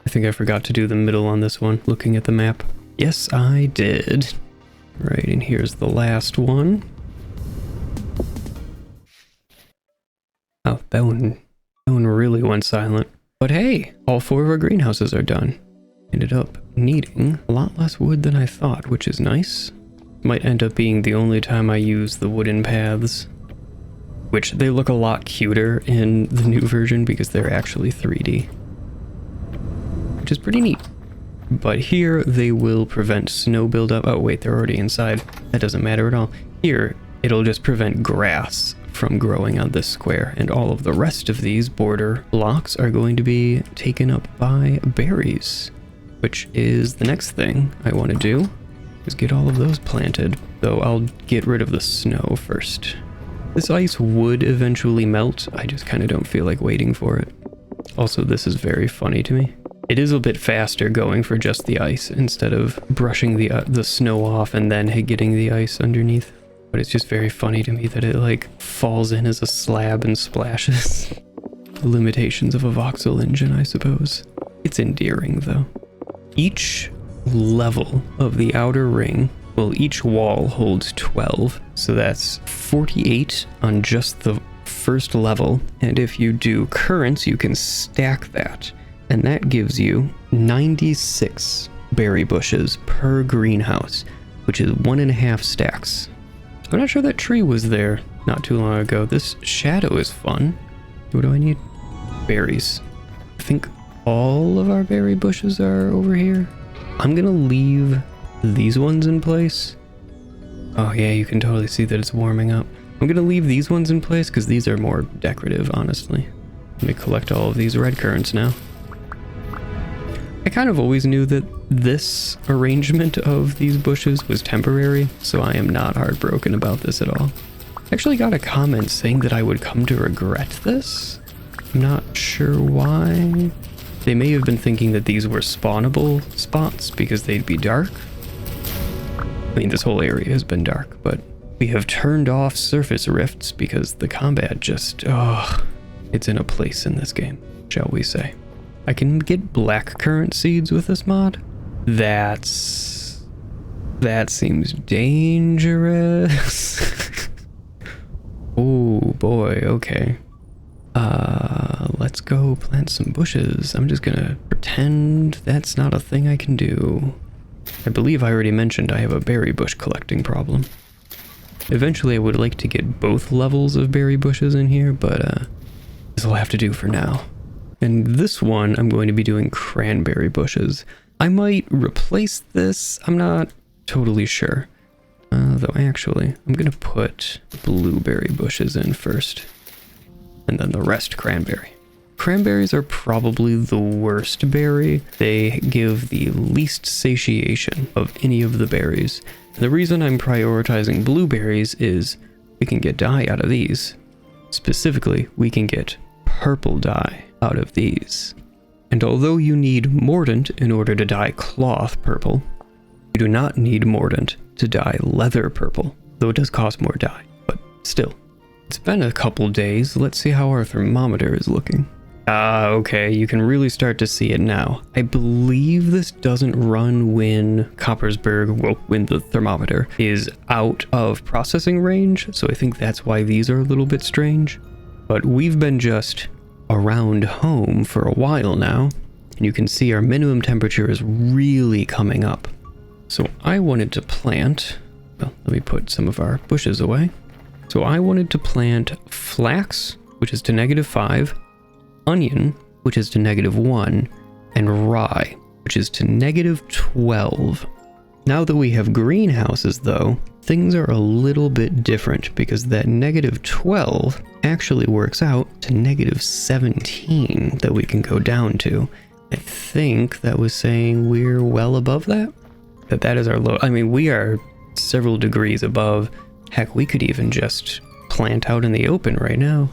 I think I forgot to do the middle on this one, looking at the map. Yes, I did. Right, and here's the last one. Oh, that one really went silent. But hey, all 4 of our greenhouses are done. Ended up needing a lot less wood than I thought, which is nice. Might end up being the only time I use the wooden paths. Which they look a lot cuter in the new version because they're actually 3D. Which is pretty neat. But here they will prevent snow buildup. Oh wait, they're already inside. That doesn't matter at all. Here, it'll just prevent grass from growing on this square. And all of the rest of these border blocks are going to be taken up by berries. Which is the next thing I want to do, is get all of those planted. Though I'll get rid of the snow first. This ice would eventually melt. I just kind of don't feel like waiting for it. Also, this is very funny to me. It is a bit faster going for just the ice instead of brushing the snow off and then getting the ice underneath. But it's just very funny to me that it like falls in as a slab and splashes. The limitations of a voxel engine, I suppose. It's endearing though. each level of the outer ring, well, each wall holds 12, so that's 48 on just the first level, and if you do currents, you can stack that, and that gives you 96 berry bushes per greenhouse, which is 1.5 stacks. I'm not sure that tree was there not too long ago. This shadow is fun. What do I need? Berries. I think all of our berry bushes are over here. I'm gonna leave these ones in place. Oh yeah, you can totally see that it's warming up. I'm gonna leave these ones in place because these are more decorative, honestly. Let me collect all of these red currants now. I kind of always knew that this arrangement of these bushes was temporary, so I am not heartbroken about this at all. I actually got a comment saying that I would come to regret this. I'm not sure why. They may have been thinking that these were spawnable spots because they'd be dark. I mean, this whole area has been dark, but we have turned off surface rifts because the combat just, it's in a place in this game, shall we say. I can get black currant seeds with this mod. That seems dangerous. Oh boy, okay. Let's go plant some bushes. I'm just gonna pretend that's not a thing I can do. I believe I already mentioned I have a berry bush collecting problem. Eventually I would like to get both levels of berry bushes in here, but this will have to do for now. And this one, I'm going to be doing cranberry bushes. I might replace this, I'm not totally sure. Though actually, I'm gonna put blueberry bushes in first. And then the rest cranberry. Cranberries are probably the worst berry. They give the least satiation of any of the berries. The reason I'm prioritizing blueberries is we can get dye out of these. Specifically, we can get purple dye out of these. And although you need mordant in order to dye cloth purple, you do not need mordant to dye leather purple, though it does cost more dye, but still. It's been a couple days. Let's see how our thermometer is looking. Okay, you can really start to see it now. I believe this doesn't run when when the thermometer is out of processing range, so I think that's why these are a little bit strange. But we've been just around home for a while now, and you can see our minimum temperature is really coming up. So I wanted to plant, well, let me put some of our bushes away. So I wanted to plant flax, which is to -5, onion, which is to -1, and rye, which is to -12. Now that we have greenhouses though, things are a little bit different because that -12 actually works out to -17 that we can go down to. I think that was saying we're well above that? That is our low. I mean, we are several degrees above. Heck, we could even just plant out in the open right now.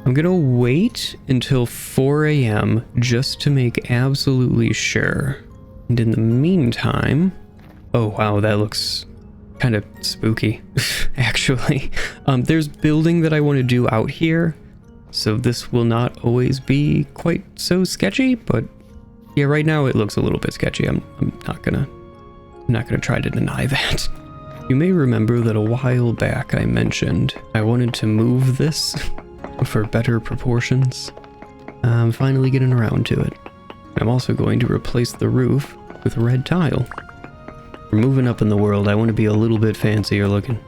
I'm gonna wait until 4 a.m. just to make absolutely sure. And in the meantime, oh wow, that looks kind of spooky, actually. There's building that I want to do out here, so this will not always be quite so sketchy, but yeah, right now it looks a little bit sketchy. I'm not gonna try to deny that. You may remember that a while back I mentioned I wanted to move this for better proportions. I'm finally getting around to it. I'm also going to replace the roof with red tile. We're moving up in the world. I want to be a little bit fancier looking.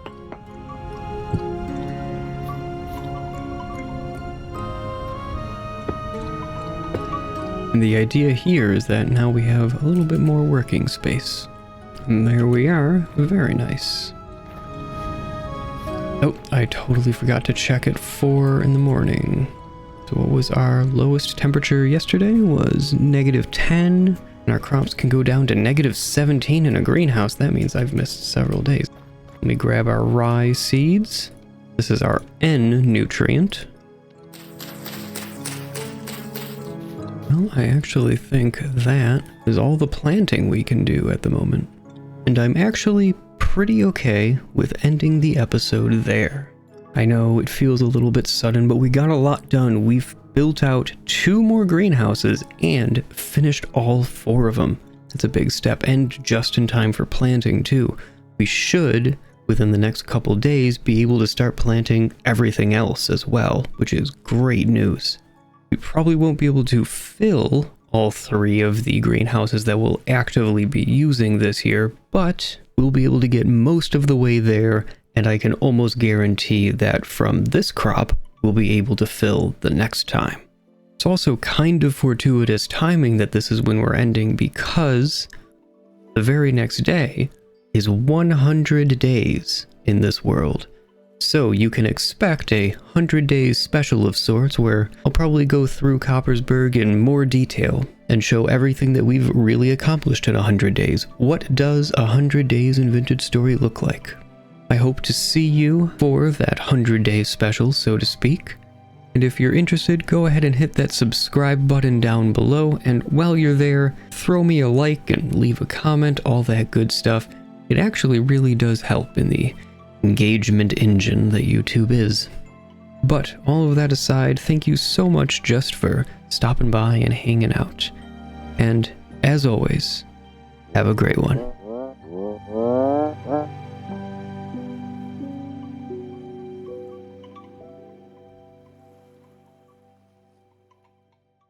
And the idea here is that now we have a little bit more working space. And there we are. Very nice. Oh, I totally forgot to check at 4 in the morning. So what was our lowest temperature yesterday? Was -10. And our crops can go down to -17 in a greenhouse. That means I've missed several days. Let me grab our rye seeds. This is our N nutrient. Well, I actually think that is all the planting we can do at the moment. And I'm actually pretty okay with ending the episode there. I know it feels a little bit sudden, but we got a lot done. We've built out 2 more greenhouses and finished all 4 of them. It's a big step, and just in time for planting too. We should, within the next couple days, be able to start planting everything else as well, which is great news. We probably won't be able to fill all 3 of the greenhouses that we'll actively be using this year, but we'll be able to get most of the way there, and I can almost guarantee that from this crop, we'll be able to fill the next time. It's also kind of fortuitous timing that this is when we're ending, because the very next day is 100 days in this world. So you can expect a 100 days special of sorts where I'll probably go through Coppersburg in more detail and show everything that we've really accomplished in 100 days. What does 100 days in Vintage Story look like? I hope to see you for that 100 days special, so to speak. And if you're interested, go ahead and hit that subscribe button down below, and while you're there, throw me a like and leave a comment, all that good stuff. It actually really does help in the engagement engine that YouTube is. But all of that aside, thank you so much just for stopping by and hanging out. And as always, have a great one.